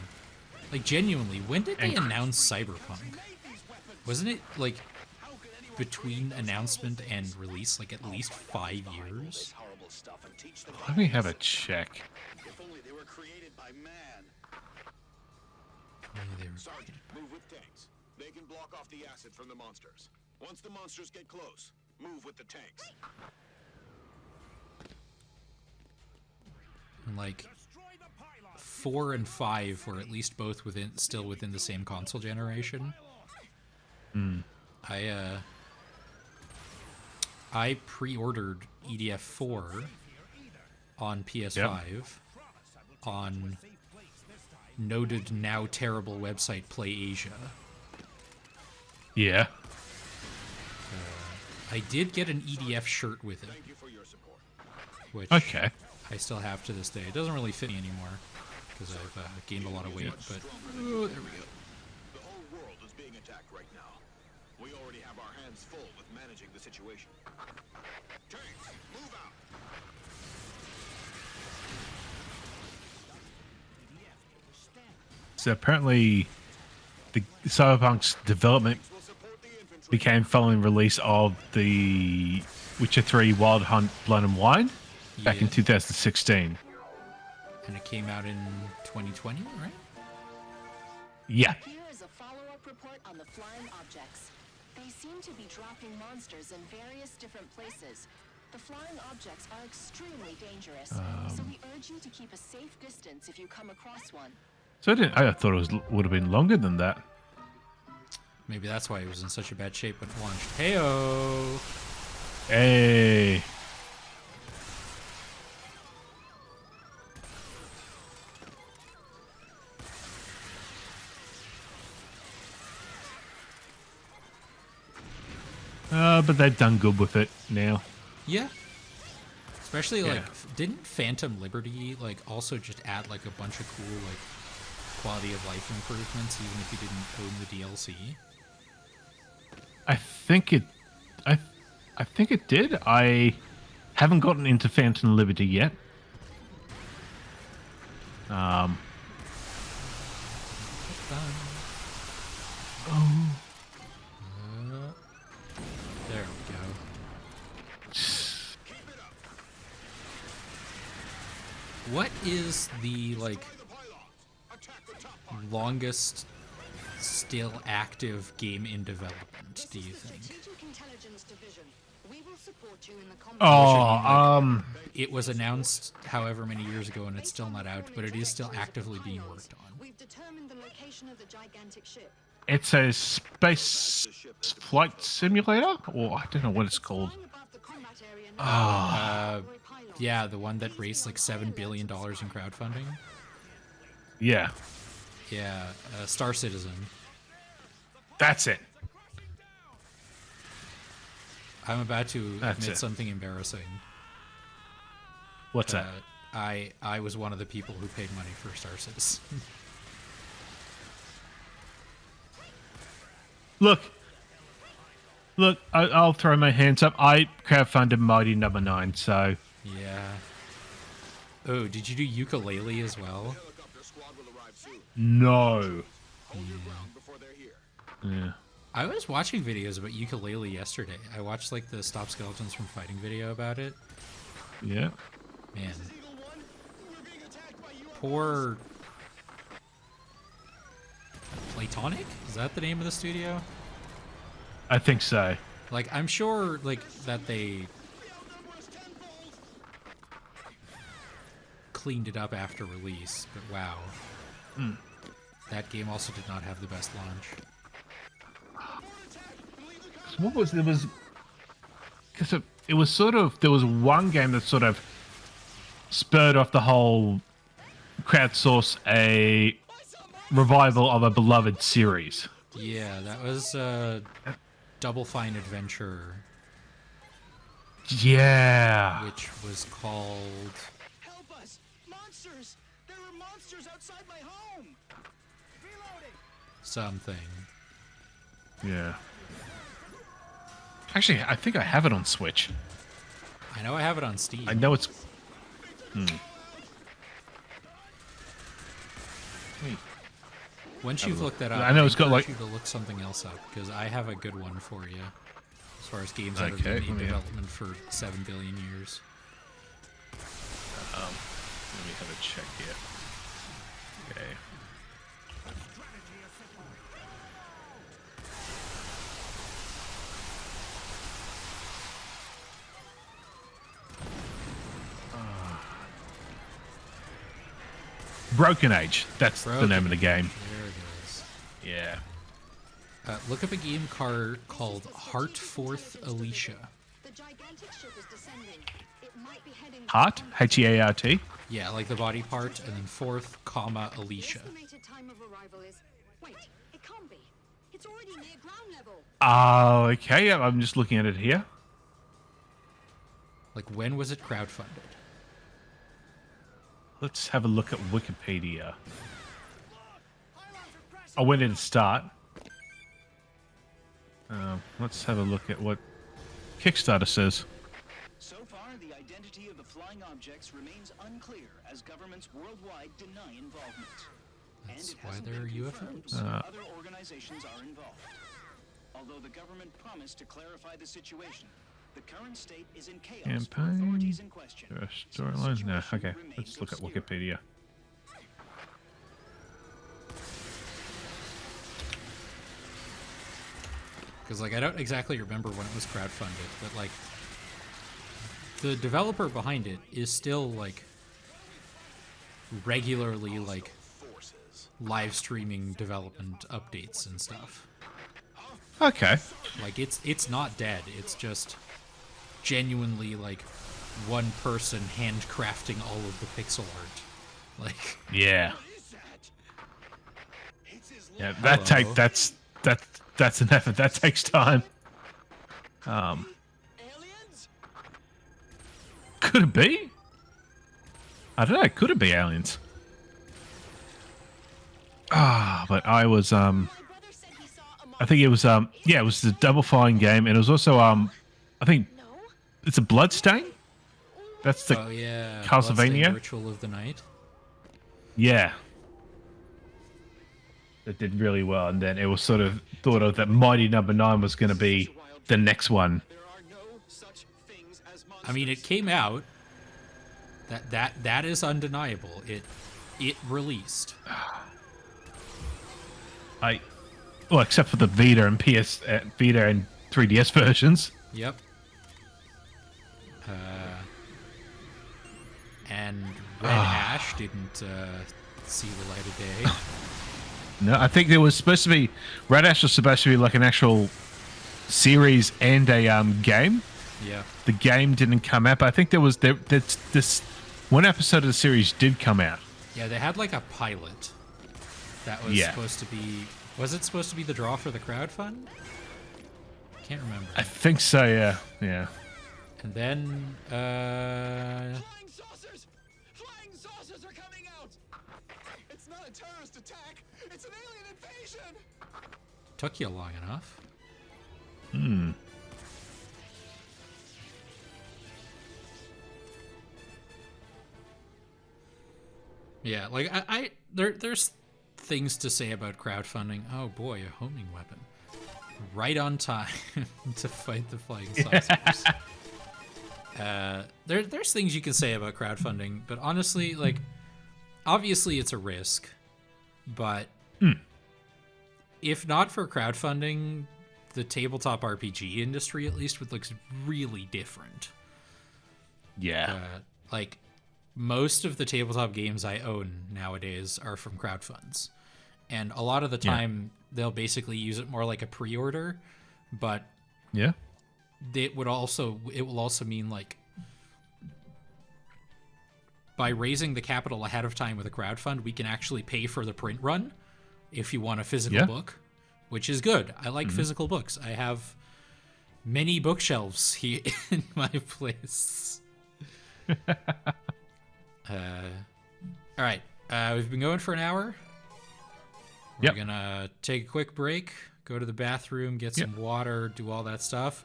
Like, genuinely, when did they announce Cyberpunk? Wasn't it, like, between announcement and release, like, at least 5 years? Horrible stuff and teach them. Let me have a check. If only they were created by man. Maybe they were- Sergeant, move with tanks. They can block off the acid from the monsters. Once the monsters get close, move with the tanks. And like 4 and 5 were at least both still within the same console generation. I pre-ordered EDF 4 on PS5 on noted now terrible website PlayAsia. Yeah. I did get an EDF shirt with it, Thank you for your support. which Okay. I still have to this day. It doesn't really fit me anymore because I've gained a lot of weight, but oh, there we go. The whole world is being attacked right now. We already have our hands full with managing the situation. Tanks, move out. So apparently, the Cyberpunk's development We'll support the infantry. became following release of the Witcher 3 Wild Hunt Blood and Wine back in Yeah. 2016. And it came out in 2020, right? Yeah. Here is a follow-up report on the flying objects. They seem to be dropping monsters in various different places. The flying objects are extremely dangerous, so we urge you to keep a safe distance if you come across one. So I thought it would have been longer than that. Maybe that's why it was in such a bad shape when it launched. Heyo! Hey. But they've done good with it now. Yeah. Especially like, Yeah. didn't Phantom Liberty like also just add like a bunch of cool like quality of life improvements even if you didn't own the DLC? I think it did. I haven't gotten into Phantom Liberty yet. There we go. What is the like The pylons. Attack the top part. longest still active game in development, do you think? Strategic Intelligence Division. We will support you in the combat. Oh, It was announced however many years ago and it's still not out, but it is still actively being worked on. We've determined the location of the gigantic ship. it's a space flight simulator, or I don't know what it's called. Flying above the combat area now. Yeah, the one that raised like $7 billion in crowdfunding. Yeah, Yeah, Star Citizen. that's it. I'm about to That's admit it. something embarrassing. What's that? I was one of the people who paid money for Star Citizen. Look, I'll throw my hands up. I crowdfunded Mighty Number 9, so Yeah. Oh, did you do ukulele as well? Helicopter squad will arrive soon. no. Hold your ground before they're here. Yeah. I was watching videos about ukulele yesterday. I watched like the Stop Skeletons from Fighting video about it. Yeah. Man, Eagle 1, we're being attacked by UFOs. poor Platonic? Is that the name of the studio? I think so. Like, I'm sure like that they Outnumber us tenfold. cleaned it up after release, but wow. That game also did not have the best launch. So what was there was because it was sort of there was one game that sort of spurred off the whole crowdsource a revival of a beloved series. Yeah, that was Double Fine Adventure, Yeah. which was called Help us! Monsters! There are monsters outside my home! Reloading! something. Yeah. Actually, I think I have it on Switch. I know I have it on Steam. I know it's. Once you've looked that up, I know it's got, encourage like- you to look something else up because I have a good one for you. As far as games that have Okay, been in let me- development for 7 billion years. Let me have a check here. Okay. Broken Age. That's the Broken name of the game. There it is. Yeah. Look up a game called Heartforth Alicia. The gigantic ship is descending. It might be heading for Heart? combat H-E-A-R-T? Yeah, like the body part, and then fourth, comma, The Alicia. estimated time of arrival is... Wait, it can't be. It's already near ground level. Oh, okay. Yeah, I'm just looking at it here. Like, when was it crowdfunded? Let's have a look at Wikipedia. Oh, when did it start? Let's have a look at what Kickstarter says. So far, the identity of the flying objects remains unclear as governments worldwide deny involvement. That's And it why hasn't there are been confirmed UFOs. other organizations are involved. Although the government promised to clarify the situation, the current state is in chaos with Campaign. authorities in question. There are So the storylines? No. situation Okay. remains Let's look at obscure. Wikipedia. Because, like, I don't exactly remember when it was crowdfunded, but, like, the developer behind it is still, like, regularly, like, live streaming development updates and stuff. Okay. Like, it's not dead. It's just genuinely, like, one person handcrafting all of the pixel art. Like, Yeah. What is that? It's his Yeah. Hello. That's an effort. That takes time. Aliens? Could it be? I don't know. Could it be aliens? But I was My brother said he saw a I think it was yeah, it was the Double Fine game, and it was also I think No? it's a Bloodstain. That's the oh yeah, Castlevania? Bloodstained Ritual of the Night. yeah. That did really well, and then it was sort of thought of that Mighty Number 9 was going to be the next one. There are no such things as monsters. I mean, it came out. That is undeniable. It released. Well, except for the Vita and Vita and 3DS versions. Yep. And Red Ash didn't see the light of day. No, I think there was supposed to be Red Ash was supposed to be like an actual series and a game. Yeah. The game didn't come out, but I think this one episode of the series did come out. Yeah, they had like a pilot that was Yeah. supposed to be. Was it supposed to be the draw for the crowdfund? Can't remember. I think so. Yeah, yeah. And then, Flying saucers! Flying saucers are coming out! It's not a terrorist attack, it's an alien invasion! took you long enough. Yeah, like there's things to say about crowdfunding. Oh boy, a homing weapon. Right on time to fight the flying saucers. There's things you can say about crowdfunding, but honestly, like, obviously it's a risk, but if not for crowdfunding, the tabletop RPG industry at least would look really different. Yeah. Like, most of the tabletop games I own nowadays are from crowdfunds. And a lot of the time, they'll basically use it more like a pre-order, but Yeah. it will also mean, like, by raising the capital ahead of time with a crowdfund, we can actually pay for the print run if you want a physical Yeah. book, which is good. I like physical books. I have many bookshelves here in my place. All right, we've been going for an hour. We're Yep. gonna take a quick break, go to the bathroom, get some water, do all that stuff,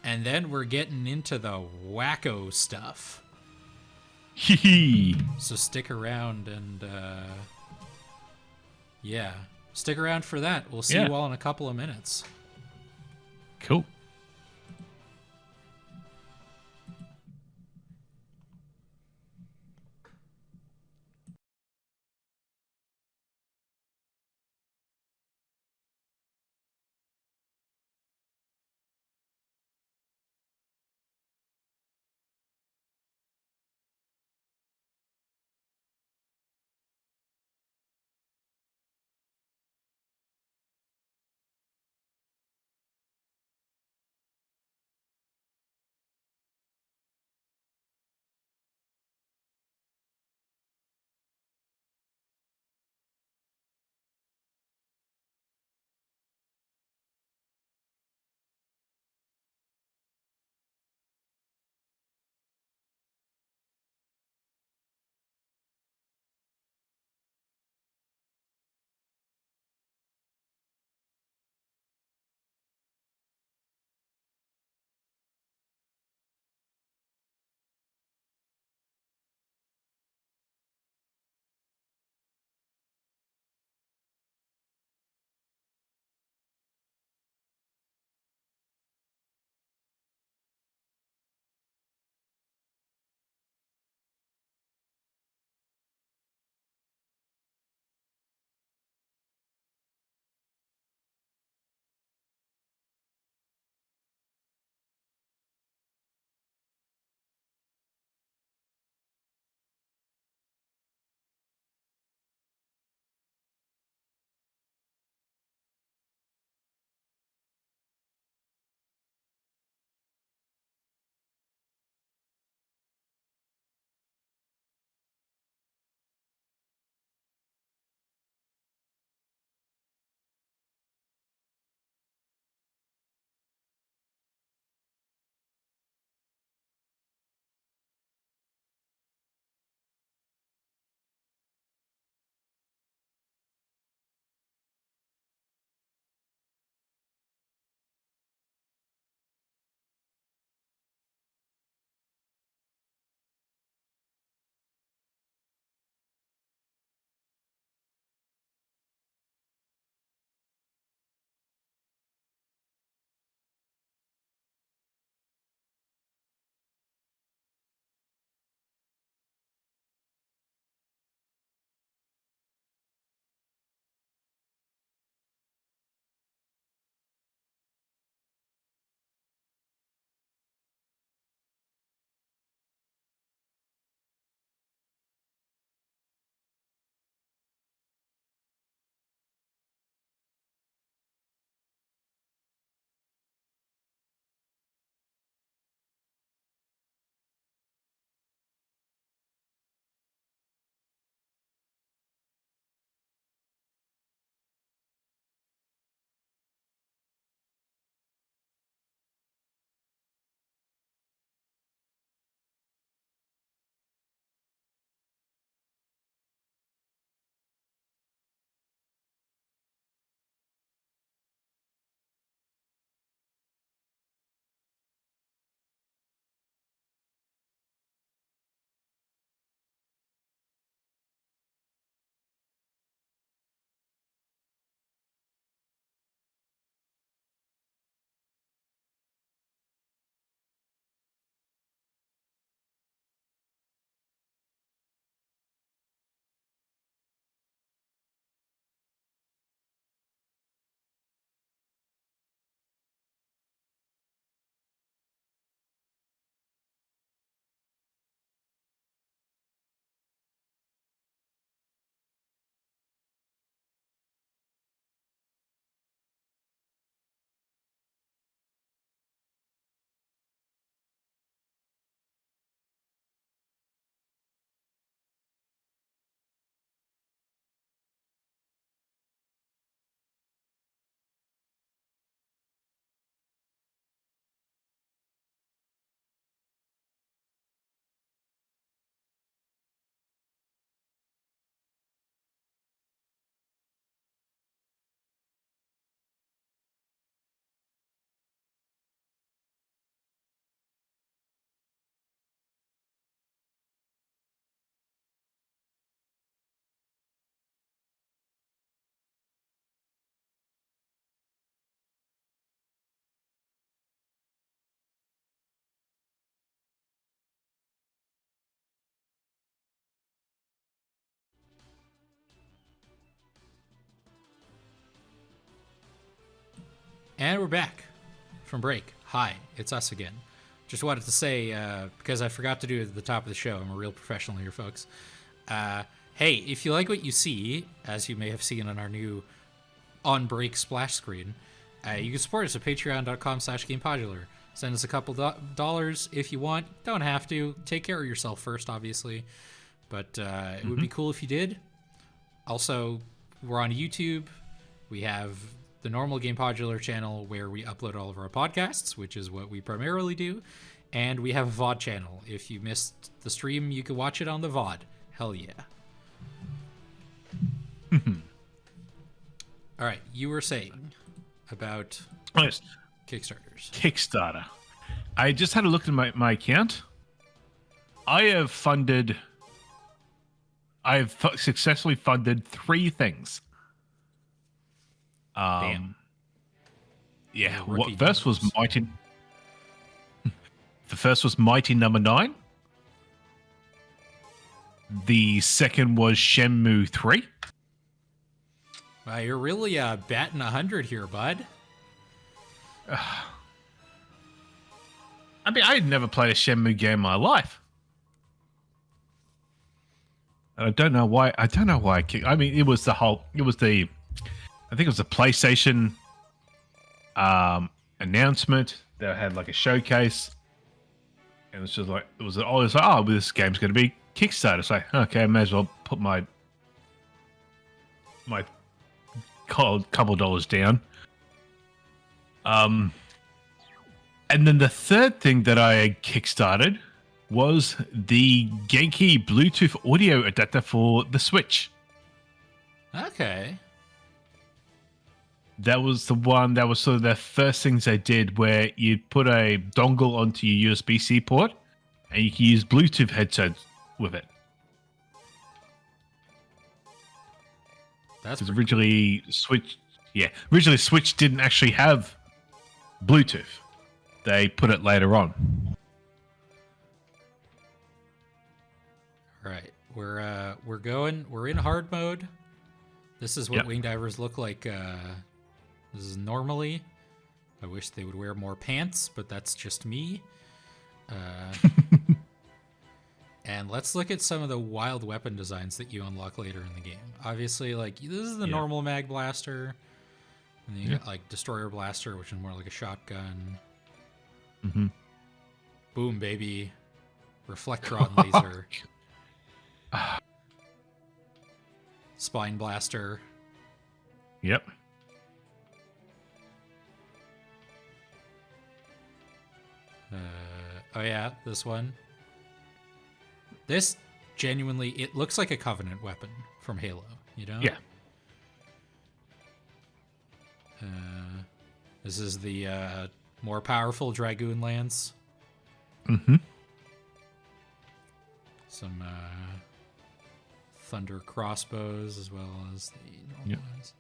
and then we're getting into the wacko stuff. Hee. So stick around and stick around for that. We'll see Yeah. you all in a couple of minutes. Cool. And we're back from break. Hi, it's us again. Just wanted to say, because I forgot to do it at the top of the show, I'm a real professional here, folks. Hey, if you like what you see, as you may have seen on our new on-break splash screen, you can support us at patreon.com/Gamepodular. Send us a couple dollars if you want. Don't have to. Take care of yourself first, obviously. But it would be cool if you did. Also, we're on YouTube. We have the normal Gamepodular channel where we upload all of our podcasts, which is what we primarily do. And we have a VOD channel. If you missed the stream, you can watch it on the VOD. Hell yeah. All right, you were saying about Yes. Kickstarters. Kickstarter. I just had a look at my account. I have successfully funded 3 things. Damn. Yeah. Rookie What first was numbers. Mighty? The first was Mighty Number 9. The second was Shenmue 3. Wow, you're really batting 100 here, bud. I mean, I had never played a Shenmue game in my life. And I don't know why. I mean, it was the. I think it was the PlayStation announcement that had like a showcase, and it's just like oh, this game's going to be Kickstarter. It's like, okay, I may as well put my couple dollars down. And then the third thing that I kickstarted was the Genki Bluetooth audio adapter for the Switch. Okay. That was the one that was sort of the first things they did, where you put a dongle onto your USB-C port and you can use Bluetooth headsets with it. That's Because pretty originally Switch didn't actually have Bluetooth. They put it later on. All right. We're in hard mode. This is what Yep. wing divers look like this is normally. I wish they would wear more pants, but that's just me. And let's look at some of the wild weapon designs that you unlock later in the game. Obviously, like, this is the normal mag blaster. And then you got like destroyer blaster, which is more like a shotgun. Mm-hmm. Boom, baby. Reflectron laser. Spine blaster. Yep. Oh yeah, this one. This genuinely, it looks like a Covenant weapon from Halo, you know? Yeah. This is the more powerful Dragoon Lance. Mm-hmm. Some Thunder crossbows as well as the normal Yep. ones.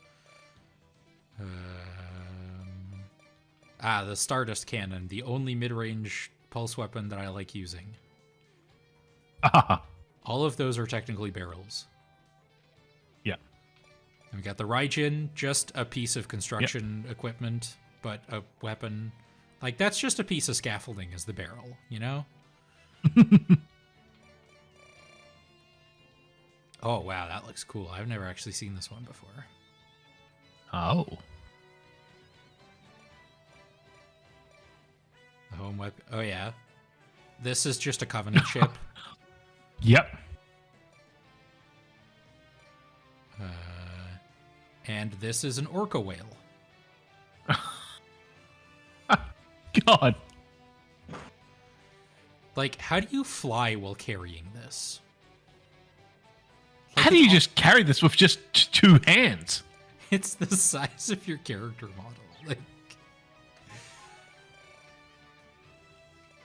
The Stardust Cannon, the only mid-range pulse weapon that I like using. All of those are technically barrels. Yeah. And we got the Raijin, just a piece of construction equipment, but a weapon. Like, that's just a piece of scaffolding as the barrel, you know? Oh, wow, that looks cool. I've never actually seen this one before. Oh. The home weapon. Oh, yeah. This is just a Covenant ship. Yep. And this is an orca whale. God. Like, how do you fly while carrying this? How do you just carry this with just 2 hands? It's the size of your character model. Like,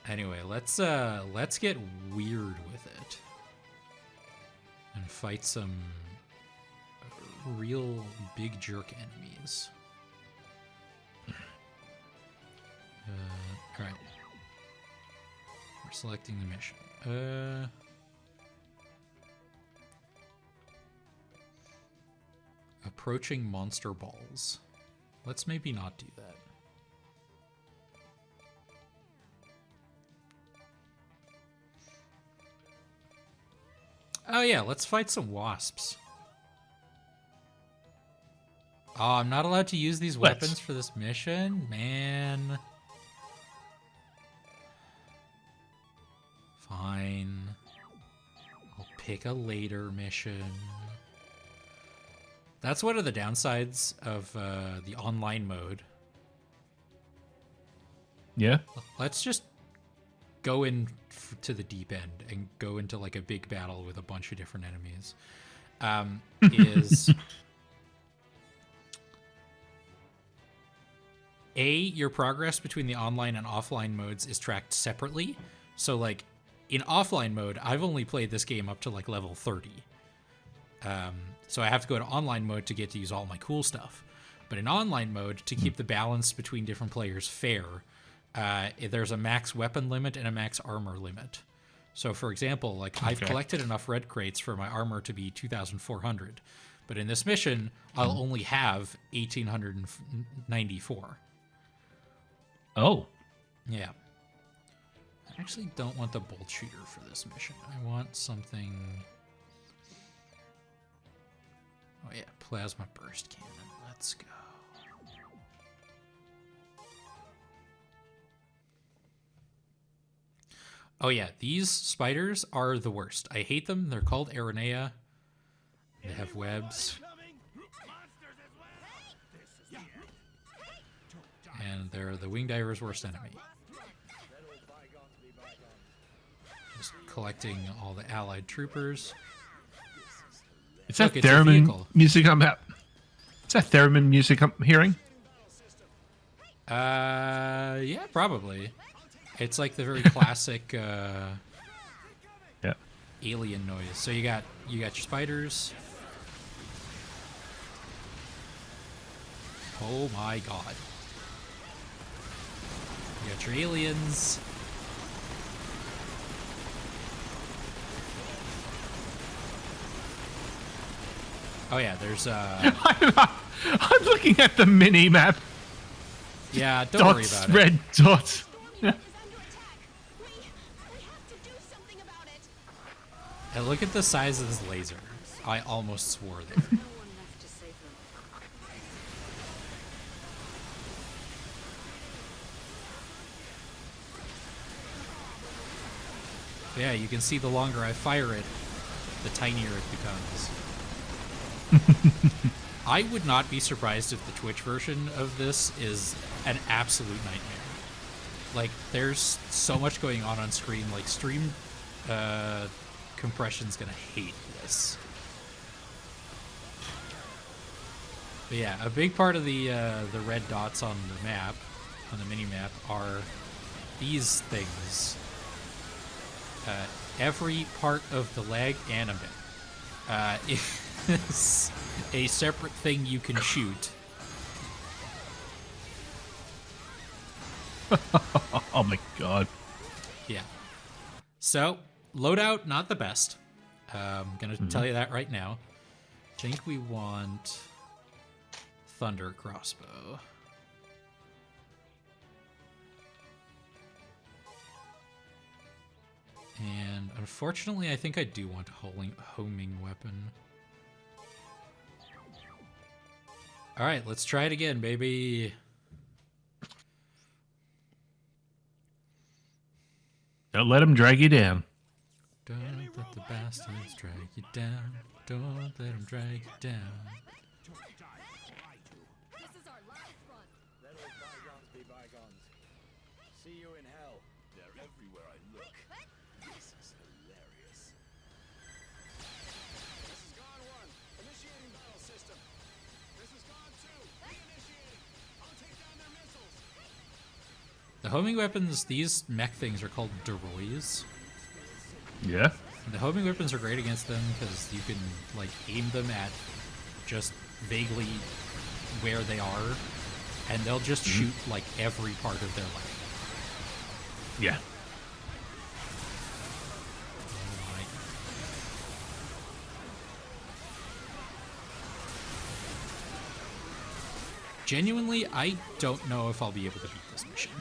anyway, let's get weird with it and fight some real big jerk enemies. All right, we're selecting the mission. Approaching monster balls. Let's maybe not do that. Oh yeah, let's fight some wasps. Oh, I'm not allowed to use these Let's. weapons for this mission? Man. Fine. I'll pick a later mission. That's one of the downsides of the online mode. Yeah. Let's just go in to the deep end and go into like a big battle with a bunch of different enemies. Your progress between the online and offline modes is tracked separately. So like in offline mode, I've only played this game up to like level 30. So I have to go to online mode to get to use all my cool stuff. But in online mode, to keep the balance between different players fair, there's a max weapon limit and a max armor limit. So for example, like I've collected enough red crates for my armor to be 2,400. But in this mission, I'll only have 1,894. Oh. Yeah. I actually don't want the bolt shooter for this mission. I want something... Oh yeah, plasma burst cannon. Let's go. Oh yeah, these spiders are the worst. I hate them. They're called Aranea. They have webs. And they're the wing diver's worst enemy. Just collecting all the allied troopers. It's that Look, it's a theremin vehicle. music I'm at. It's that theremin music I'm hearing. Yeah, probably. It's like the very classic Yeah. alien noise. So you got your spiders. Oh my god. You got your aliens. Oh yeah, there's I'm looking at the mini map. yeah, don't worry Dots, about it. red dots. is under attack. We have to do something about it. And look at the size of this laser. I almost swore there. No one left to save them. Yeah, you can see the longer I fire it, the tinier it becomes. I would not be surprised if the Twitch version of this is an absolute nightmare. Like, there's so much going on screen. Like, stream compression's gonna hate this. But yeah, a big part of the red dots on the map, on the mini map, are these things. Every part of the leg and a bit is a separate thing you can shoot. Oh my god. Yeah. So, loadout, not the best. I'm going to tell you that right now. I think we want Thunder Crossbow. And unfortunately, I think I do want a homing weapon. Alright, let's try it again, baby. Don't let him drag you down. Don't let the bastards drag you down. Don't let them drag you down. This is our last run. Let old bygones be bygones. See you in hell. They're everywhere I look. This is hilarious. This is Gone 1. Initiating battle system. This is Gone 2. Reinitiating. I'll take down their missiles. The homing weapons, these mech things are called Deroys. Yeah. The homing weapons are great against them because you can like aim them at just vaguely where they are, and they'll just shoot like every part of their leg. Yeah. Oh my. Genuinely, I don't know if I'll be able to beat this mission.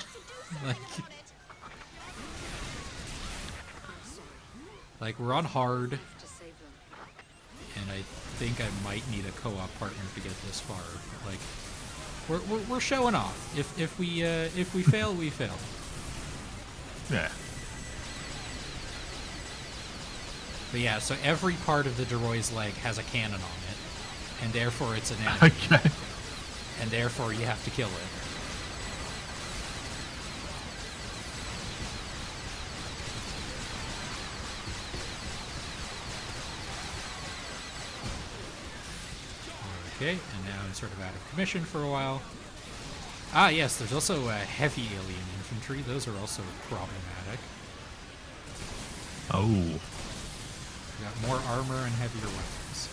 Like we're on hard. To save them. and I think I might need a co-op partner to get this far. But, like, we're showing off. If we fail, we fail. Yeah. But yeah, so every part of the Droid's leg has a cannon on it, and therefore it's an enemy, Okay. and therefore you have to kill it. Okay, and now I'm sort of out of commission for a while. Ah, yes, there's also heavy alien infantry. Those are also problematic. Oh. We got more armor and heavier weapons.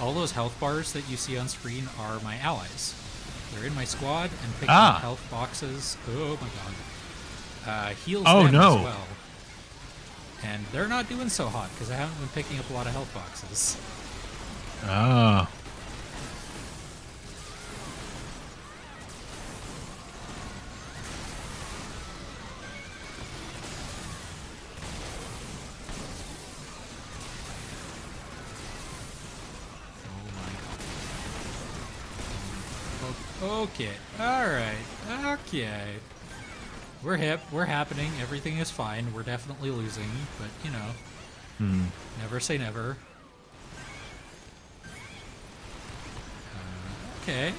All those health bars that you see on screen are my allies. They're in my squad and picking up health boxes. Oh my god. Heals them as well. And they're not doing so hot because I haven't been picking up a lot of health boxes. Ah. Okay, alright, okay. We're hip, we're happening, everything is fine, we're definitely losing, but, you know, never say never. Okay.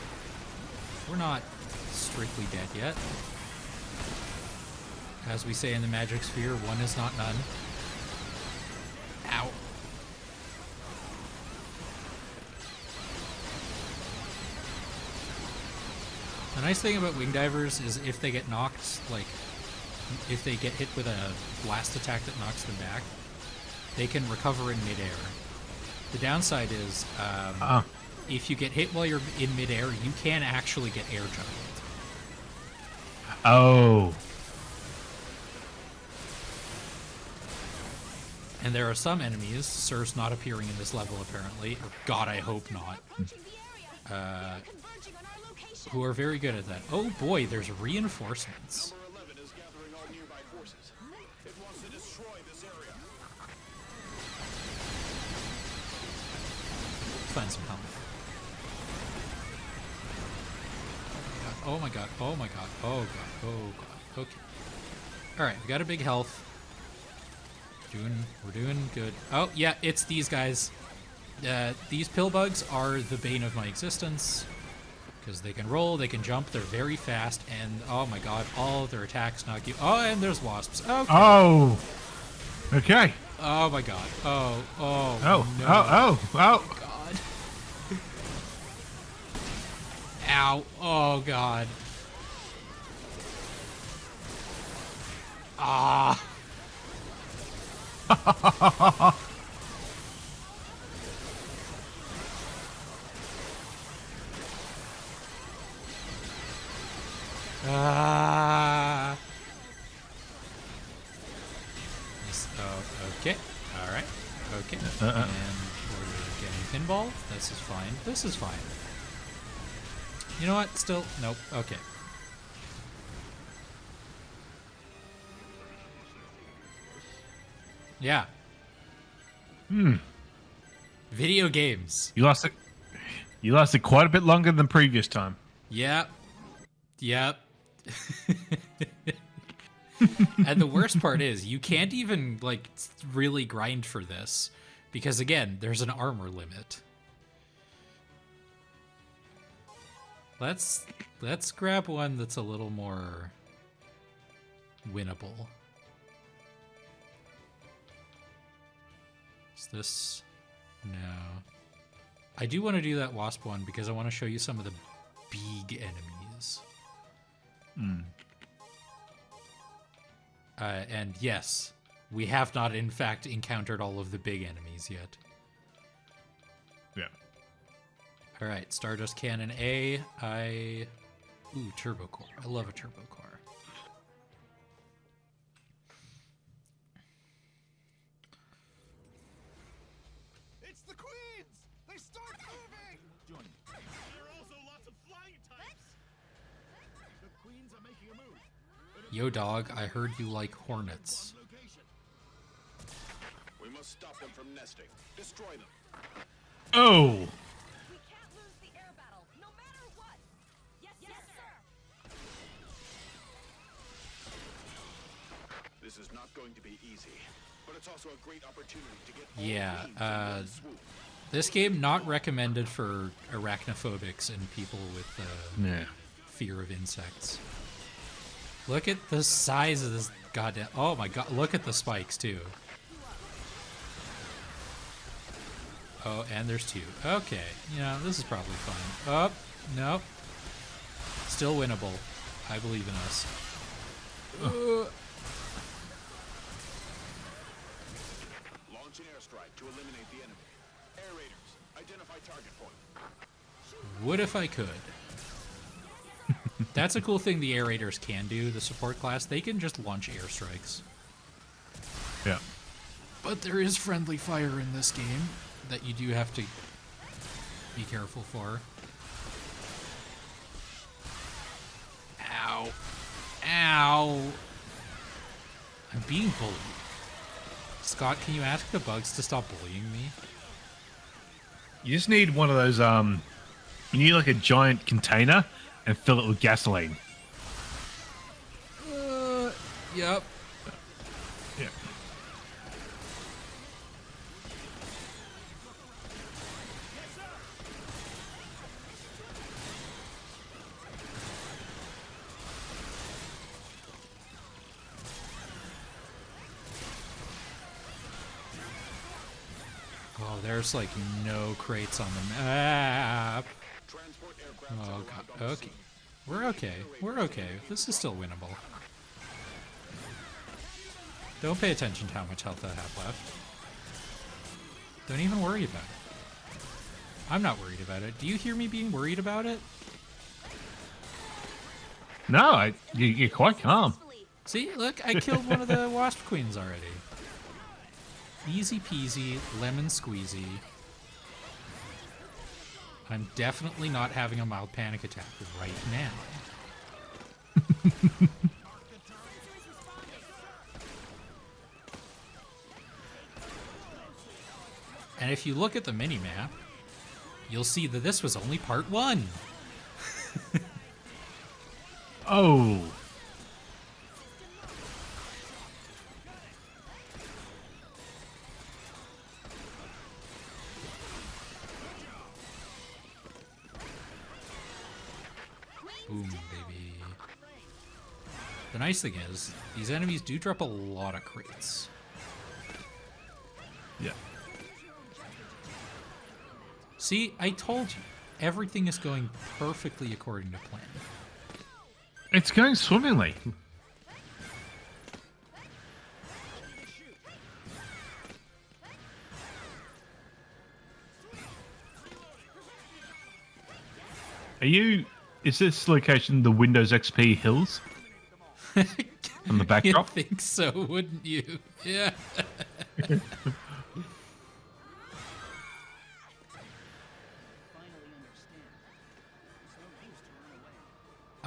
We're not strictly dead yet. As we say in the Magic Sphere, one is not none. Ow. The nice thing about wing divers is if they get knocked, like, if they get hit with a blast attack that knocks them back, they can recover in midair. The downside is, if you get hit while you're in midair, you can actually get air juggled. Oh. And there are some enemies, Sir's not appearing in this level apparently, or God, I hope not, who are very good at that. Oh boy, there's reinforcements. Number 11 is gathering all nearby forces. It wants to destroy this area. Find some help. Oh my god, oh my god, oh god, oh god, okay. Alright, we got a big health. We're doing good. Oh, yeah, it's these guys. These pill bugs are the bane of my existence. Because they can roll, they can jump, they're very fast, and oh my god, all of their attacks knock you. Oh, and there's wasps. Okay. Oh. Okay. Oh my god. Oh, oh. Oh. No. Oh. Oh. Oh. God. Ow. Oh god. Ah. Ah. Oh, okay. All right. Okay. And we're getting pinball. This is fine. This is fine. You know what? Still, nope. Okay. Yeah. Video games. You lost it. You lasted quite a bit longer than previous time. Yep. Yep. And the worst part is you can't even like really grind for this because again, there's an armor limit. Let's grab one that's a little more winnable. Is this? No. I do want to do that wasp one because I want to show you some of the big enemies. And yes, we have not in fact encountered all of the big enemies yet. Yeah. All right, Stardust Cannon A. Ooh, Turbo Core. I love a Turbo Core. It's the Queens! They start moving! There are also lots of flying types. Yo, dog, I heard you like hornets. We must stop them from nesting. Destroy them. Oh, We can't lose the air battle, no matter what. Yes, sir. This is not going to be easy, but it's also a great opportunity to get all Yeah, queens in one swoop. This game not recommended for arachnophobics and people with yeah. fear of insects. Look at the size of this goddamn... Oh my god, look at the spikes too. Oh, and there's two. Okay, you know, this is probably fine. Oh, no. Still winnable. I believe in us. Launch an airstrike to eliminate the enemy. Air raiders, identify target point. Would if I could. That's a cool thing the air raiders can do, the support class. They can just launch airstrikes. Yeah. But there is friendly fire in this game that you do have to be careful for. Ow. Ow. I'm being bullied. Scott, can you ask the bugs to stop bullying me? You just need one of those. You need like a giant container and fill it with gasoline. Yep. Yeah. Oh, there's like no crates on the map. Transport aircraft Oh arrived god. on the Okay. We're okay. We're okay. This is still winnable. Don't pay attention to how much health I have left. Don't even worry about it. I'm not worried about it. Do you hear me being worried about it? No, you're quite calm. See, look, I killed one of the wasp queens already. Easy peasy, lemon squeezy. I'm definitely not having a mild panic attack right now. And if you look at the mini-map, you'll see that this was only part 1. Oh. Boom, baby. The nice thing is, these enemies do drop a lot of crates. Yeah. See, I told you, everything is going perfectly according to plan. It's going swimmingly. Is this location the Windows XP hills? On the backdrop? You'd think so, wouldn't you? Yeah.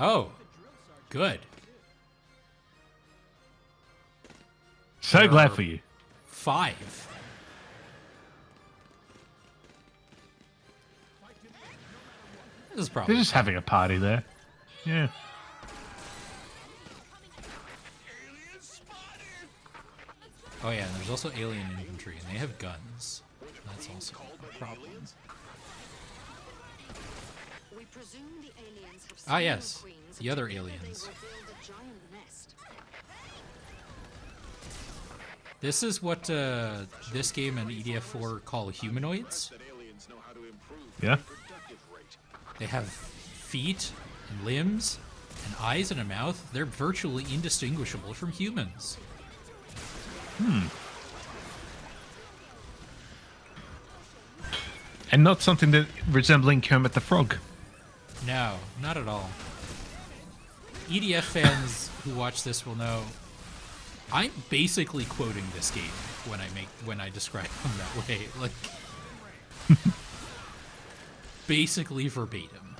Oh, good. So glad for you. 5. This is probably They're just having a party there. Yeah. Oh yeah, and there's also alien infantry, and they have guns. That's also a problem. We presume the aliens have Ah, yes, seen queens the other and together aliens. They will build a giant nest. This is what this game and EDF4 call humanoids. that aliens know how to improve Yeah. reproductive rate. They have feet and limbs and eyes and a mouth. They're virtually indistinguishable from humans. And not something that resembling Kermit the Frog. No, not at all. EDF fans who watch this will know I'm basically quoting this game when I describe them that way. Like basically verbatim.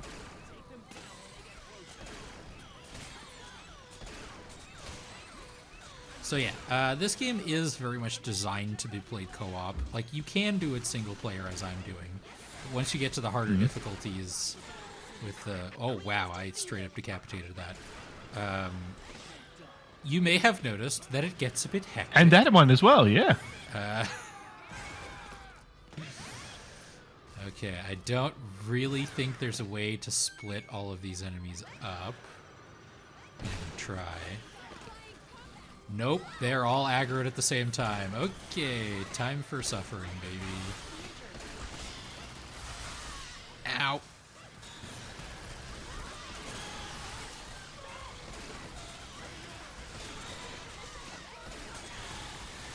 So yeah, this game is very much designed to be played co-op. Like, you can do it single player as I'm doing. But once you get to the harder difficulties with the... Oh, wow, I straight up decapitated that. You may have noticed that it gets a bit hectic. And that one as well, yeah. Okay, I don't really think there's a way to split all of these enemies up. I'm gonna try. Nope, they're all aggroed at the same time. Okay, time for suffering, baby. Ow.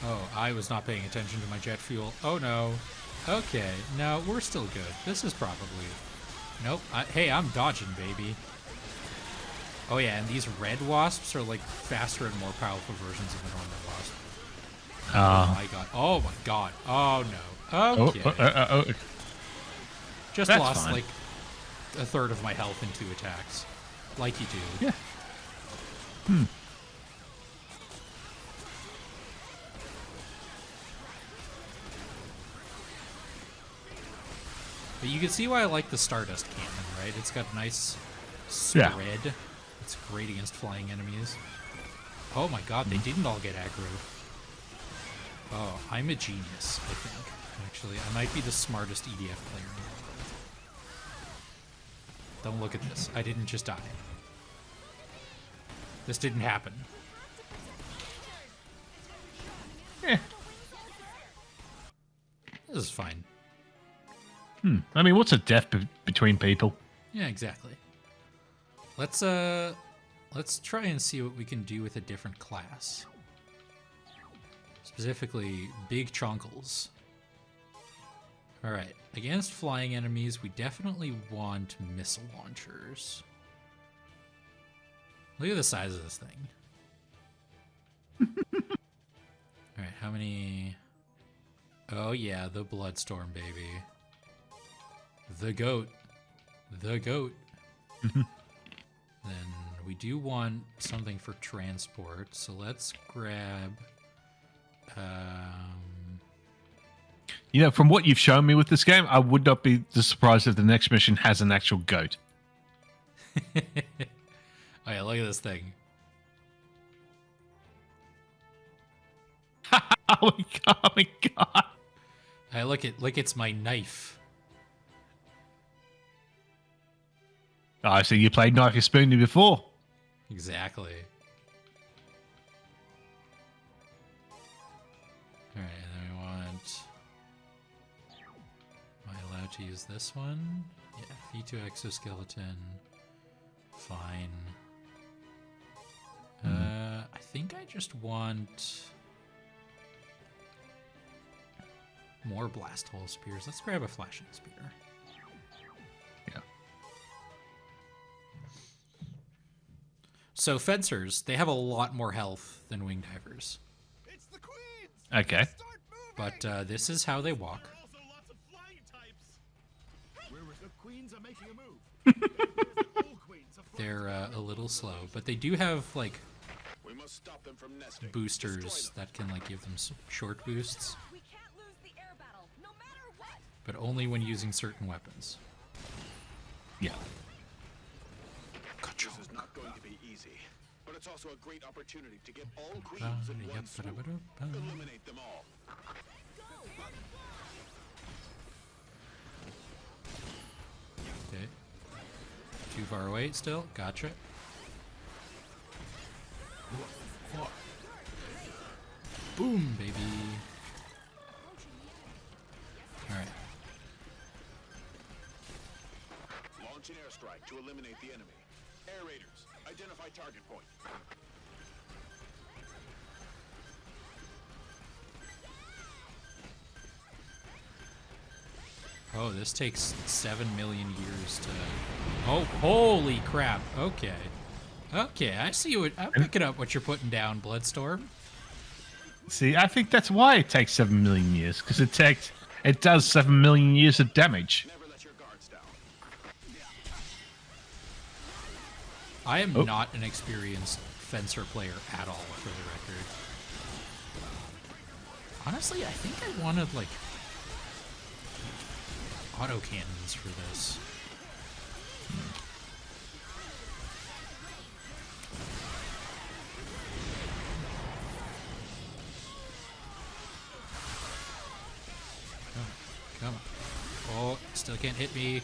Oh, I was not paying attention to my jet fuel. Oh no. Okay, no, we're still good. This is probably... Nope. Hey, I'm dodging, baby. Oh yeah, and these red wasps are like faster and more powerful versions of the normal wasp. Oh my god. Oh my god. Oh no. Okay. Just That's lost fine. like a third of my health in 2 attacks. Like you do. Yeah. But you can see why I like the Stardust Cannon, right? It's got nice Yeah. spread. It's great against flying enemies. Oh my god, they didn't all get aggro. Oh, I'm a genius, I think. Actually, I might be the smartest EDF player in the world. Don't look at this. I didn't just die. This didn't happen. Eh. This is fine. I mean, what's a death between people? Yeah, exactly. Let's try and see what we can do with a different class. Specifically, big chonkles. Alright, against flying enemies, we definitely want missile launchers. Look at the size of this thing. Alright, how many... Oh yeah, the Bloodstorm, baby. The goat. The goat. Then we do want something for transport, so let's grab... You know, from what you've shown me with this game, I would not be surprised if the next mission has an actual goat. Oh yeah, look at this thing. Oh my god! Oh my god! Hey, look, it's my knife. Oh, I see you played Knife Your Spoony before. Exactly. Alright, and then we want... Am I allowed to use this one? Yeah, V2 exoskeleton. Fine. I think I just want... more blast hole spears. Let's grab a flashing spear. Yeah. So fencers, they have a lot more health than wing divers. It's the queens! Okay. Start moving! But this is how they walk. There are also lots of flying types. Where was the queens are making a move? All queens are flying. They're a little slow, but they do have like We must stop them from nesting. boosters Destroy them. that can like give them short boosts, We can't lose the air battle, no matter what. but only when using certain weapons. Yeah. This is not going to be easy, but it's also a great opportunity to get all queens in one swoop. Eliminate them all. Okay. Too far away still. Gotcha. Boom, baby. Alright. Launch an airstrike to eliminate the enemy. Air raiders, identify target point. Oh, this takes 7 million years to... Oh, holy crap. Okay. Okay, I see what... I'm picking up what you're putting down, Bloodstorm. See, I think that's why it takes 7 million years, because it does 7 million years of damage. Never let your guards down. I am not an experienced fencer player at all, for the record. Honestly, I think I wanted, like, auto cannons for this. Come on. Oh, still can't hit me.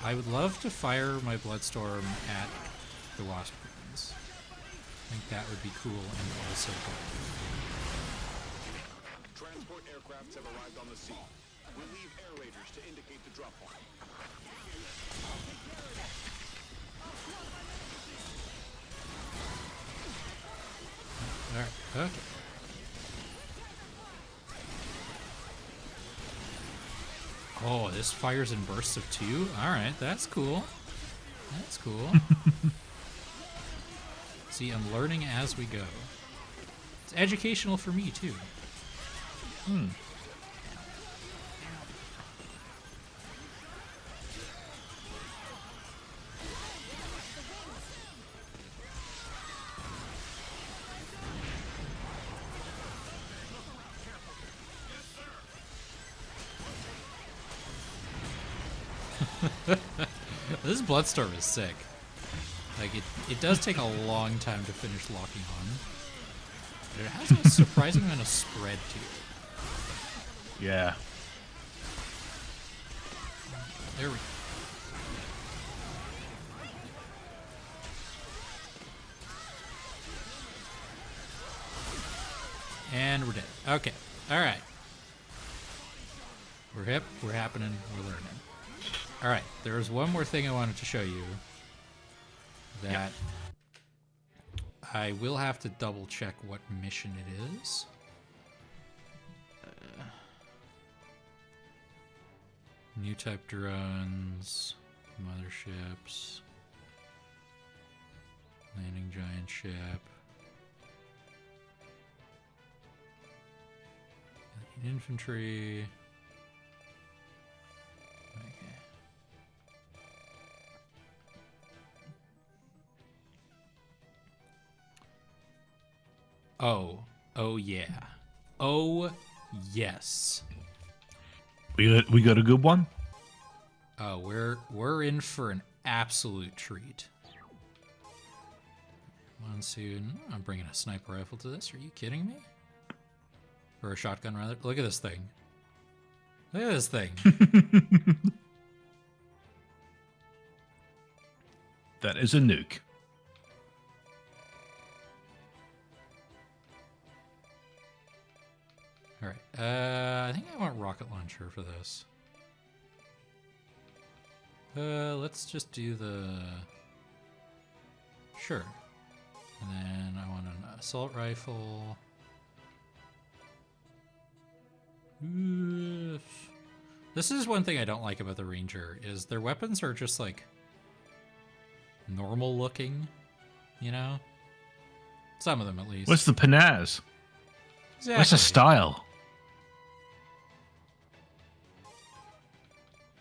I would love to fire my Bloodstorm at the Wasp Queens. I think that would be cool and also good. Transport aircrafts have arrived on the scene. Relieve air raiders to indicate the drop point. Alright, okay. Oh, this fires in bursts of 2? Alright, that's cool. That's cool. See, I'm learning as we go. It's educational for me, too. This Bloodstorm is sick. Like, it does take a long time to finish locking on. But it has a surprising amount of spread to it. Yeah. There we go. And we're dead. Okay. Alright. We're hip, we're happening, we're learning. Alright, there was one more thing I wanted to show you that I will have to double check what mission it is. New type drones, motherships, landing giant ship, infantry. Okay. Oh yeah. Oh yes. We got a good one. Oh, we're in for an absolute treat. Monsoon. I'm bringing a sniper rifle to this. Are you kidding me? Or a shotgun, rather. Look at this thing. Look at this thing. That is a nuke. All right. I think I want rocket launcher for this. Let's just do the... Sure. And then I want an assault rifle. Oof. This is one thing I don't like about the Ranger, is their weapons are just like normal looking, you know? Some of them at least. What's the panaz? Exactly. What's the style?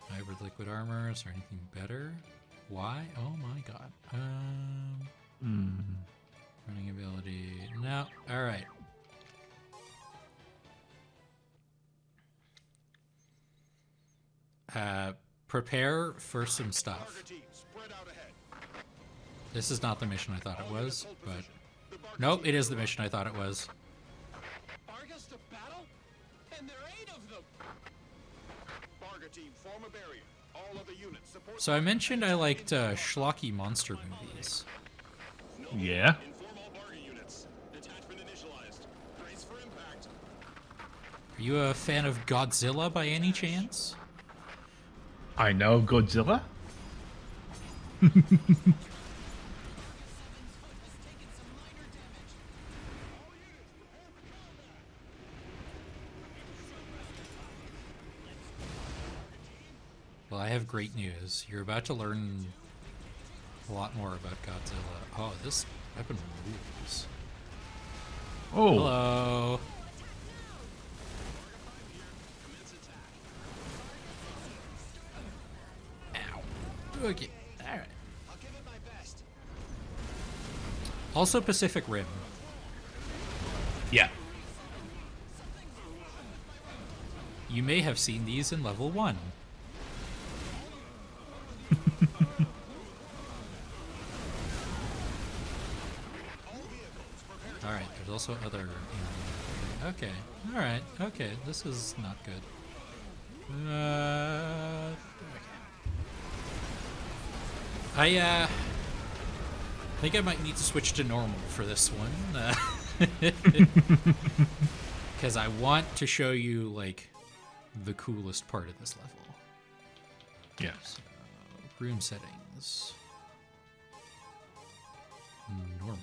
Hybrid liquid armor, is there anything better? Why? Oh my god. Running ability. No. Alright. Prepare for some stuff. Target team, spread out ahead. This is not the mission I thought it was, but... Nope, it is the mission I thought it was. Argus to battle? And there are 8 of them! Target team, form a barrier. All other units support. So I mentioned I liked schlocky monster movies. Yeah. Inform all Barga units. Detachment initialized. Brace for impact. Are you a fan of Godzilla by any chance? I know Godzilla. Well, I have great news. You're about to learn a lot more about Godzilla. Oh, this weapon rules. Oh. Hello. Ow. Okay. All right. I'll give it my best. Also Pacific Rim. Yeah. You may have seen these in level 1. Alright, there's also other... Okay, alright, okay, this is not good. Okay. I think I might need to switch to normal for this one. Because I want to show you, like, the coolest part of this level. Yeah. So, room settings. Normal.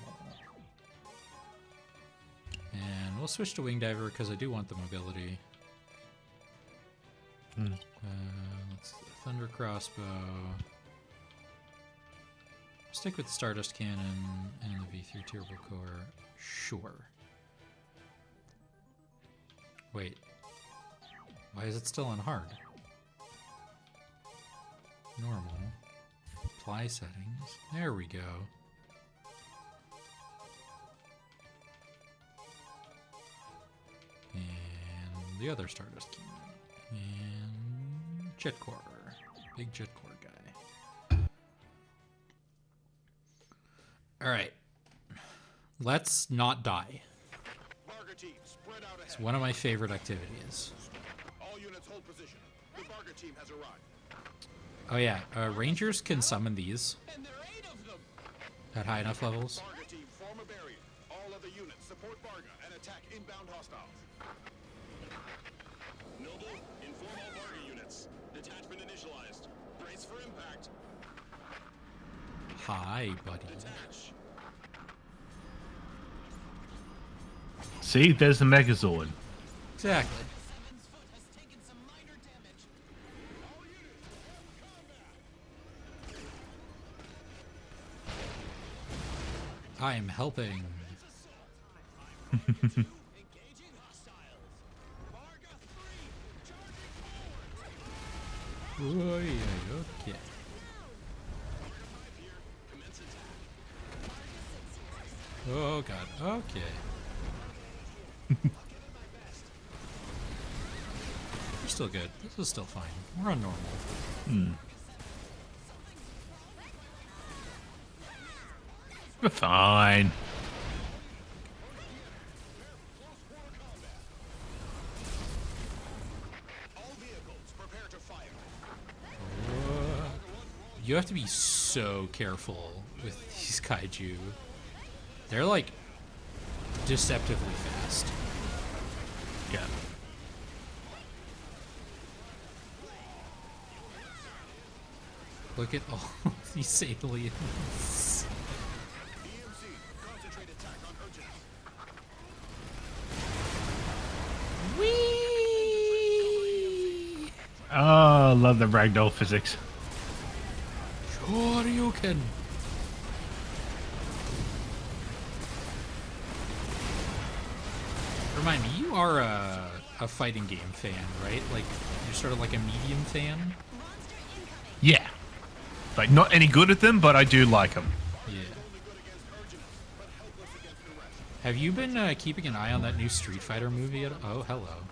And we'll switch to Wing Diver because I do want the mobility. Let's Thunder Crossbow. Stick with the Stardust Cannon and the V3 Turbo Core. Sure. Wait. Why is it still on hard? Normal. Apply settings. There we go. And the other Stardust Cannon. And Jet Core. Big Jet Core guy. Alright. Let's not die. Varga team, spread out ahead. It's one of my favorite activities. All units hold position. The Varga team has arrived. Oh yeah, Rangers can summon these And there are 8 of them. at high enough levels. Varga team, form a barrier. All other units support Varga and attack inbound hostiles. Noble, inform all Varga units. Detachment initialized. Brace for impact. Hi, buddy. Detach. See, there's the Megazord. Exactly. Seven's foot has taken some minor damage. All units, combat. I am helping. Engaging hostiles. Varga 3, charging forward. Oh, yeah, okay. Here, commence attack. Oh god, okay. We're still good. This is still fine. We're on normal. We're fine. All vehicles, prepare to fire. You have to be so careful with these kaiju. They're like deceptively fast. Yeah. Look at all these aliens. EMC, concentrate attack on urgent. Whee! Oh, love the ragdoll physics. Shoryuken. Remind me, you are a fighting game fan, right? Like, you're sort of like a medium fan? Yeah. Like, not any good at them, but I do like them. Yeah. Have you been keeping an eye on that new Street Fighter movie at all? Oh, hello.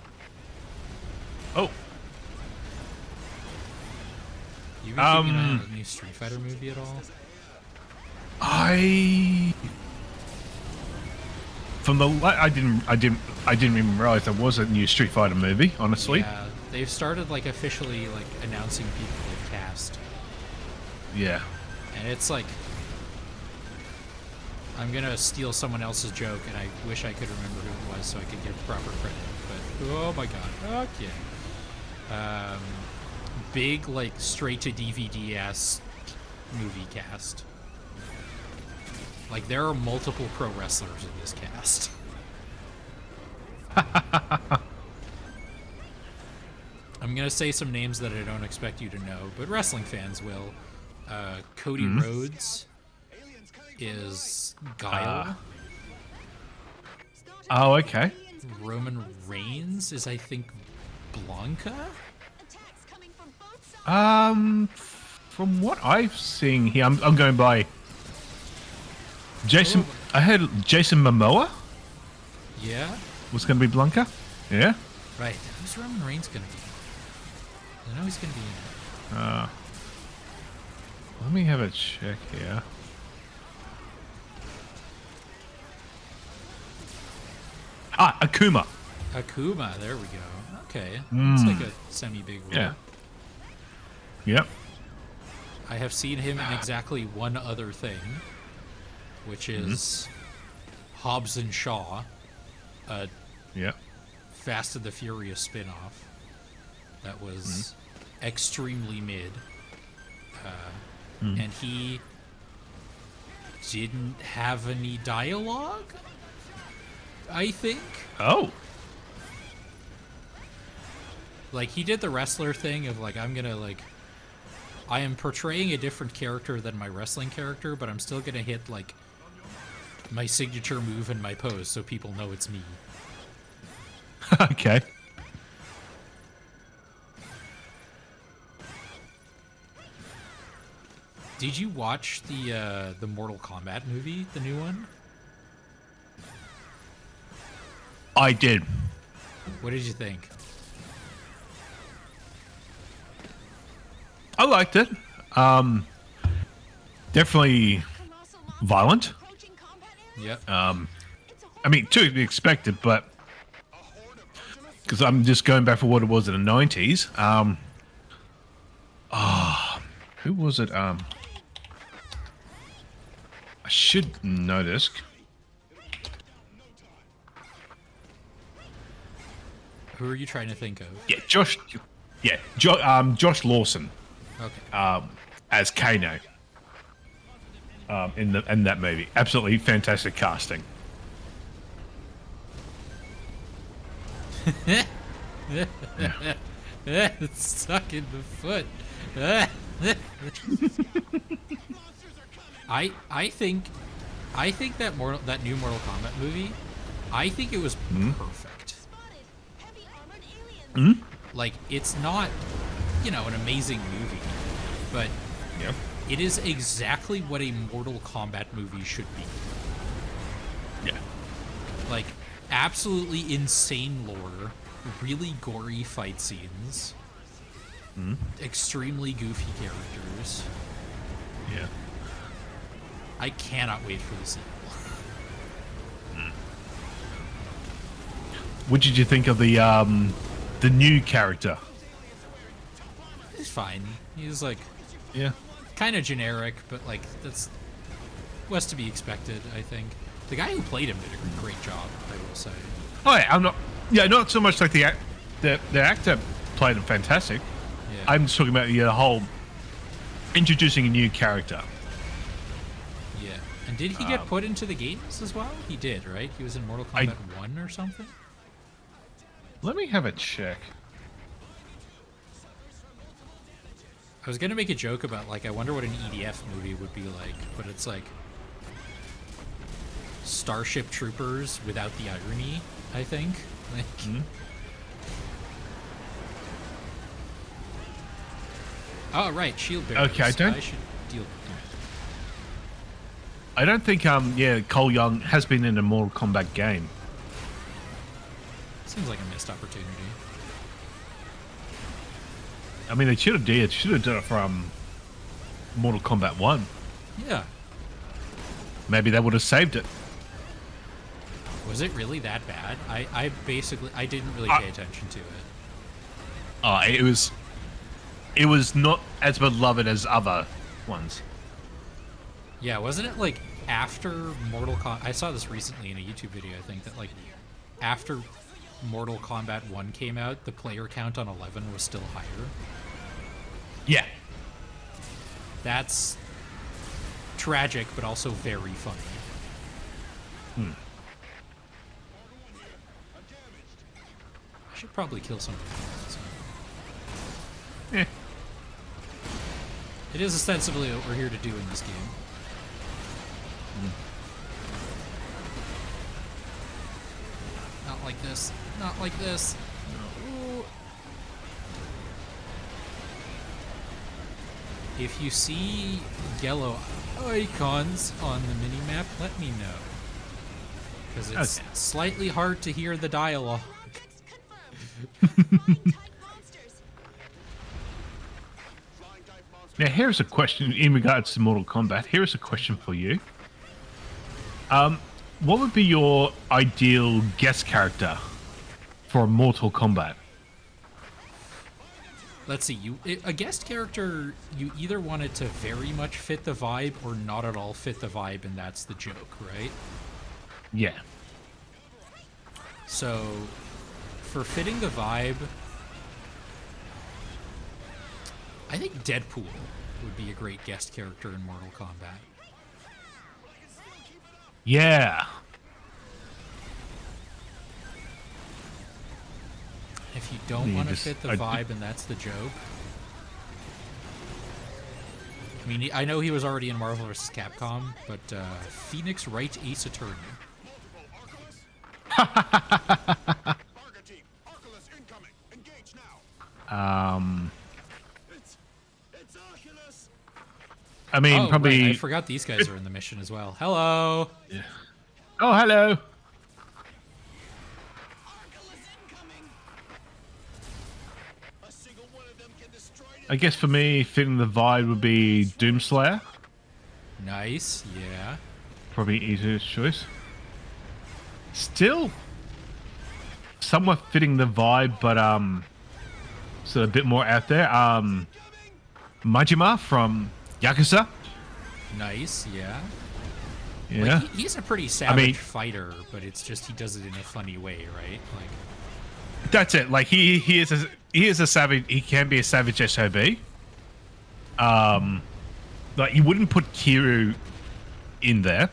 Oh, You been keeping an eye on the new Street Fighter movie at all? I didn't even realize there was a new Street Fighter movie, honestly. Yeah, they've started like officially like announcing people they've cast, Yeah. and it's like I'm gonna steal someone else's joke, and I wish I could remember who it was so I could give proper credit. But oh my god, okay. Big like straight to DVD ass movie cast. Like there are multiple pro wrestlers in this cast. I'm gonna say some names that I don't expect you to know, but wrestling fans will. Cody Rhodes is Guile. Oh, okay. Roman Reigns is, I think, Blanca. Attacks coming from both sides. From what I've seen here, I'm going by Jason. I heard Jason Momoa. Yeah? was going to be Blanca. Yeah. Right. Who's Roman Reigns gonna be? I know he's gonna be in it. Let me have a check here. Akuma. Akuma, there we go. Okay. It's like a semi-big role. Yeah. Yep. I have seen him in exactly one other thing, which is Hobbs and Shaw, a Yep. Fast and the Furious spin-off that was extremely mid. And he didn't have any dialogue, I think. Oh. Like, he did the wrestler thing of, like, I am portraying a different character than my wrestling character, but I'm still gonna hit, like, my signature move and my pose so people know it's me. Okay. Did you watch the Mortal Kombat movie, the new one? I did. What did you think? I liked it. Definitely violent. Yep. I mean, to be expected, but because I'm just going back for what it was in the 90s. Who was it? I should know this. Who are you trying to think of? Yeah, Josh. Yeah, Josh Lawson Okay. as Kano in that movie. Absolutely fantastic casting. It's stuck in the foot. I think that new Mortal Kombat movie, I think it was perfect. Like, it's not, an amazing movie, but Yeah. it is exactly what a Mortal Kombat movie should be. Yeah. Like, absolutely insane lore, really gory fight scenes, extremely goofy characters. Yeah. I cannot wait for the sequel. What did you think of the new character? It's fine. He's like Yeah. kind of generic, but like was to be expected, I think. The guy who played him did a great job, I will say. Oh, yeah, I'm not. Yeah, not so much like the actor played him fantastic. Yeah. I'm just talking about the whole introducing a new character. Yeah. And did he get put into the games as well? He did, right? He was in Mortal Kombat 1 or something? Let me have a check. I was gonna make a joke about, like, I wonder what an EDF movie would be like, but it's like Starship Troopers without the irony, I think. Like, oh, right, shield bearers. Okay, I don't- should deal with them. I don't think Cole Young has been in a Mortal Kombat game. Seems like a missed opportunity. I mean, they should have done it from Mortal Kombat 1. Yeah. Maybe that would have saved it. Was it really that bad? I didn't really pay attention to it. It was not as beloved as other ones. Yeah, wasn't it like after Mortal Kombat? I saw this recently in a YouTube video, I think, that like after Mortal Kombat 1 came out, the player count on 11 was still higher. Yeah. That's tragic, but also very funny. I should probably kill some of them. Eh. It is ostensibly what we're here to do in this game. Not like this. Not like this. Ooh. If you see yellow icons on the minimap, let me know. because it's Okay. slightly hard to hear the dialogue. Flying type monsters. Flying type monster. Now, here's a question in regards to Mortal Kombat. Here's a question for you. What would be your ideal guest character for Mortal Kombat? Let's see, a guest character, you either want it to very much fit the vibe or not at all fit the vibe, and that's the joke, right? Yeah. So, for fitting the vibe, I think Deadpool would be a great guest character in Mortal Kombat. Yeah. If you don't You want to just- fit the I- vibe and that's the joke. I mean, I know he was already in Marvel vs. Capcom, but Phoenix Wright Ace Attorney. Arga team. Arculus incoming. Engage now. It's Oculus. I mean, Oh, probably. right, I forgot these guys are in the mission as well. Hello! Oh, hello. Arculus incoming. A single one of them can destroy it. I guess for me, fitting the vibe would be Doomslayer. Nice, yeah. Probably easiest choice. Still, somewhat fitting the vibe, but so a bit more out there. Majima from Yakuza. Nice, yeah. Yeah. Like, he's a pretty savage mean- fighter, but it's just he does it in a funny way, right? Like, That's it. Like he is a savage. He can be a savage SOB. Like you wouldn't put Kiryu in there.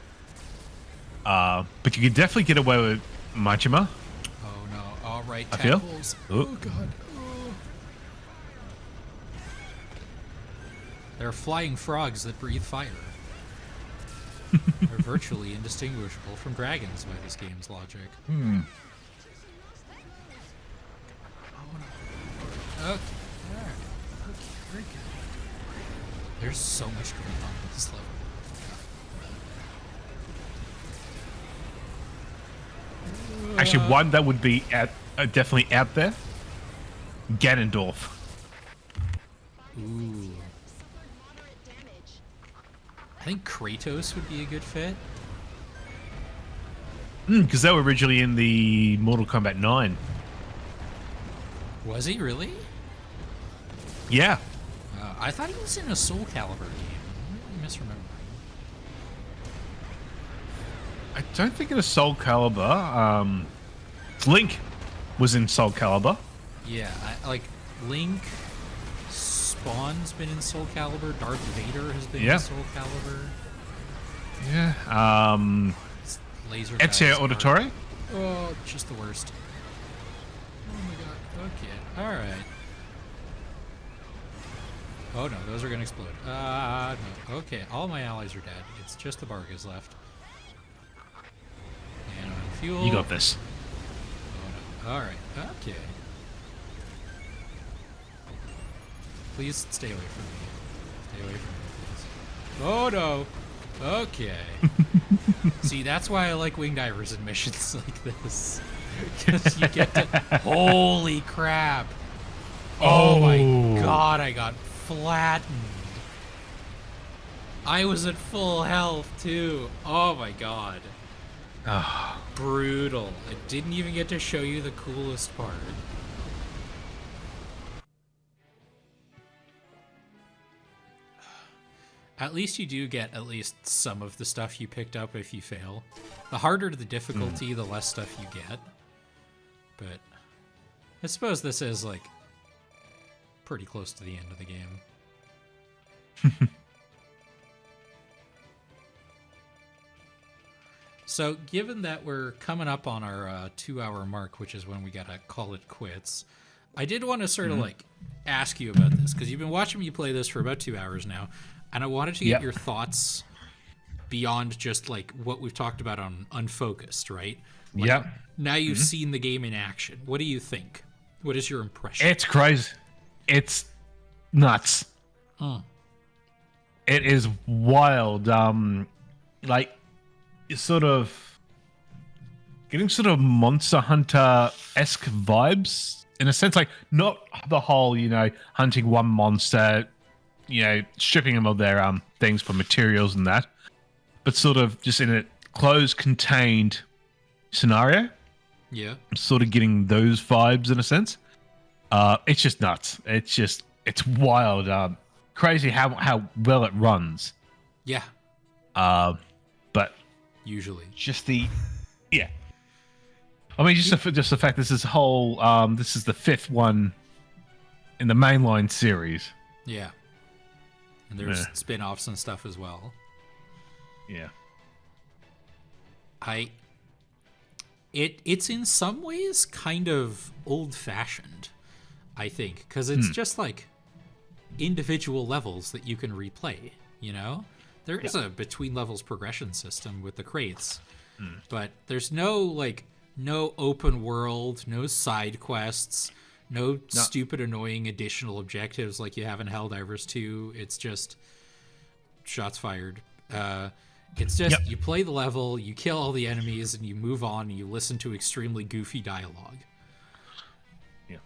But you could definitely get away with Majima. oh no, all right, I feel. tackles. Oh. Oh god. Oh. They're flying frogs that breathe fire. They're virtually indistinguishable from dragons by this game's logic. Oh no. Okay, alright. Okay, very good. There's so much going on with this level. Actually, one that would be definitely out there. Ganondorf. Ooh. Suffered moderate damage. I think Kratos would be a good fit. Because they were originally in the Mortal Kombat 9. Was he really? Yeah. I thought he was in a Soul Calibur game. I'm misremembering. I don't think it was Soul Calibur. Link was in Soul Calibur. Yeah, like Link, Spawn's been in Soul Calibur. Darth Vader has been Yeah. in Soul Calibur. Yeah. Laser. Ezio guys are- Auditore. Oh, just the worst. Oh my god. Okay. All right. Oh no, those are gonna explode. No. Okay, all my allies are dead. It's just the Bargas left. And on fuel. You got this. Oh no. All right. Okay. Please stay away from me. Stay away from me, please. Oh no. Okay. See, that's why I like wing divers in missions like this. Because you get to. Holy crap! Oh my god, I got flattened. I was at full health too. Oh my god. Brutal. I didn't even get to show you the coolest part. At least you do get at least some of the stuff you picked up if you fail. The harder the difficulty, the less stuff you get. But I suppose this is like pretty close to the end of the game. So, given that we're coming up on our 2-hour mark, which is when we gotta call it quits, I did want to sort of like ask you about this because you've been watching me play this for about 2 hours now, and I wanted to get Yep. your thoughts beyond just like what we've talked about on Unfocused, right? Like, Yep. Now you've seen the game in action. What do you think? What is your impression? It's crazy. It's nuts. It is wild. Like, it's sort of getting sort of Monster Hunter-esque vibes in a sense, like not the whole, hunting one monster, stripping them of their things for materials and that, but sort of just in a closed, contained scenario. Yeah. I'm sort of getting those vibes in a sense. It's just nuts. It's wild. Crazy how well it runs. Yeah. But Usually. just yeah. I mean, just the fact this is this is the 5th one in the mainline series. Yeah. And there's spin-offs and stuff as well. Yeah. It's in some ways kind of old-fashioned, I think, because it's just like individual levels that you can replay, There is a between levels progression system with the crates, but there's no open world, no side quests, no stupid annoying additional objectives like you have in Helldivers 2. It's just shots fired. It's just you play the level, you kill all the enemies, and you move on, and you listen to extremely goofy dialogue. Yeah.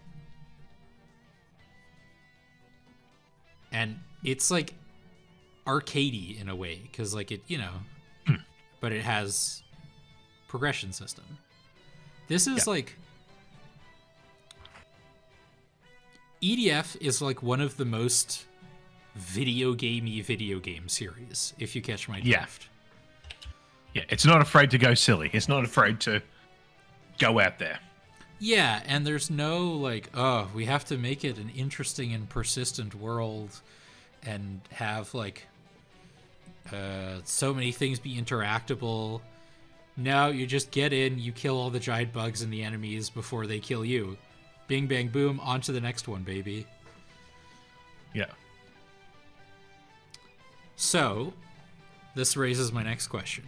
And it's like arcadey in a way, because but it has progression system. This is EDF is like one of the most video game series, if you catch my drift. Yeah, it's not afraid to go silly. It's not afraid to go out there. Yeah, and there's no we have to make it an interesting and persistent world and have so many things be interactable. No, you just get in, you kill all the giant bugs and the enemies before they kill you. Bing, bang, boom, on to the next one, baby. Yeah. So, this raises my next question.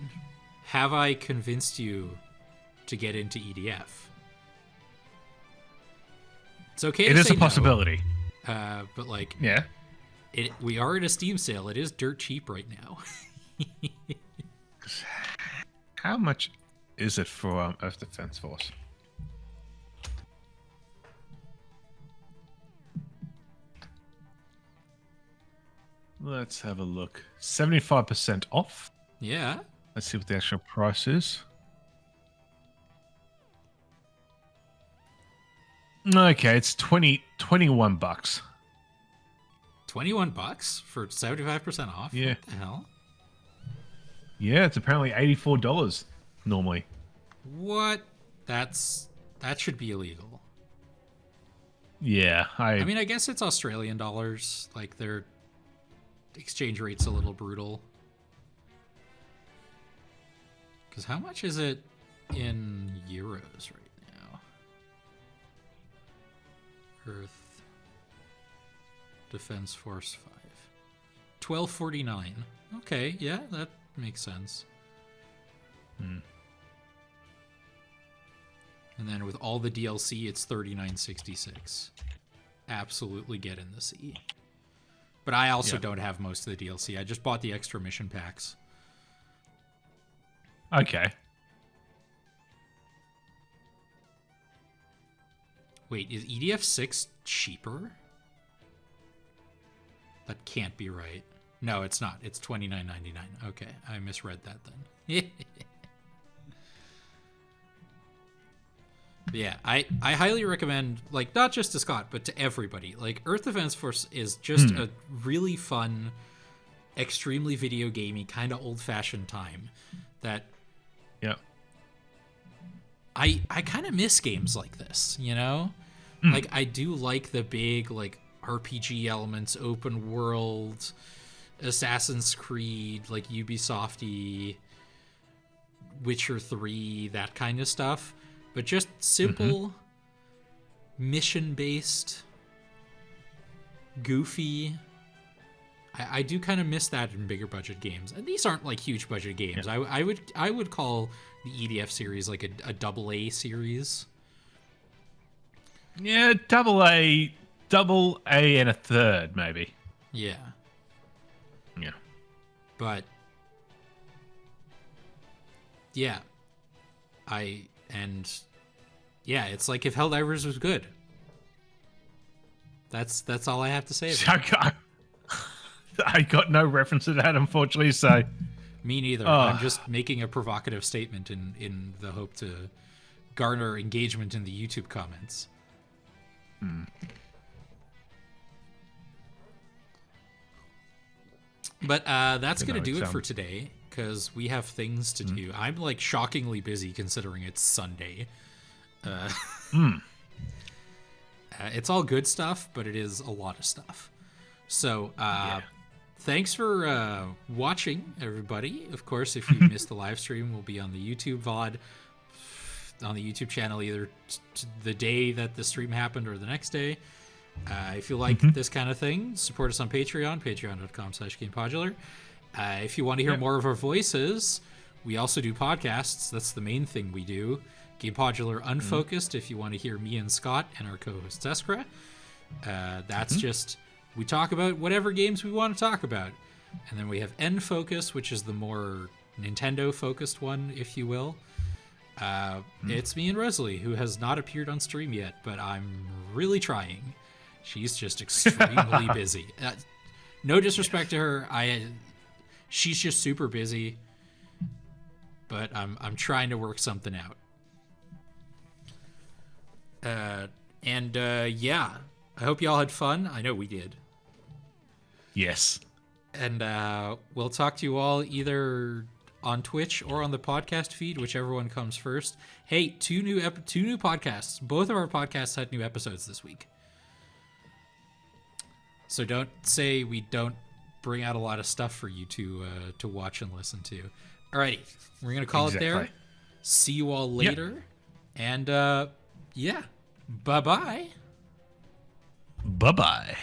Have I convinced you to get into EDF? It's okay to It is say a possibility. No, but yeah. We are at a Steam sale. It is dirt cheap right now. How much is it for Earth Defense Force? Let's have a look. 75% off. Yeah. Let's see what the actual price is. Okay, it's 21 bucks. $21 for 75% off? Yeah. What the hell? Yeah, it's apparently $84 normally. What? That should be illegal. Yeah, I mean, I guess it's Australian dollars. Their exchange rate's a little brutal. Because how much is it in euros right now? Earth Defense Force 5. 12.49. Okay, yeah, that makes sense. And then with all the DLC, it's $39.66. Absolutely get in the sea. But I also don't have most of the DLC. I just bought the extra mission packs. Okay. Wait, is EDF 6 cheaper? That can't be right. No, it's not. It's $29.99. Okay, I misread that then. Yeah, I highly recommend, not just to Scott, but to everybody. Earth Defense Force is just a really fun, extremely video gamey, kind of old-fashioned time that I kind of miss games like this, I do like the big, RPG elements, open world, Assassin's Creed, Ubisoft-y, Witcher 3, that kind of stuff. But just simple, mission-based, goofy. I do kind of miss that in bigger budget games. And these aren't huge budget games. Yeah. I would call the EDF series a AA series. Yeah, double A and a third, maybe. Yeah. Yeah. But yeah, I And yeah, it's like if Helldivers was good. That's all I have to say about it. I got no reference to that, unfortunately, so... Me neither. I'm just making a provocative statement in the hope to garner engagement in the YouTube comments. But that's going to do it for today, because we have things to do. I'm, like, shockingly busy considering it's Sunday. It's all good stuff, but it is a lot of stuff. So, thanks for watching, everybody. Of course, if you missed the live stream, we'll be on the YouTube VOD, on the YouTube channel, either the day that the stream happened or the next day. If you like this kind of thing, support us on Patreon, patreon.com/Gamepodular. If you want to hear more of our voices, we also do podcasts. That's the main thing we do. Gamepodular Unfocused, if you want to hear me and Scott and our co-host Eskra. That's just... we talk about whatever games we want to talk about. And then we have N-Focus, which is the more Nintendo-focused one, if you will. It's me and Rosalie, who has not appeared on stream yet, but I'm really trying. She's just extremely busy. No disrespect to her. She's just super busy. But I'm trying to work something out. Yeah, I hope y'all had fun. I know we did. Yes. And we'll talk to you all either on Twitch or on the podcast feed, whichever one comes first. Hey, two new podcasts. Both of our podcasts had new episodes this week. So don't say we don't bring out a lot of stuff for you to watch and listen to. Alrighty, we're gonna call it there. See you all later. And yeah, bye-bye. Bye-bye.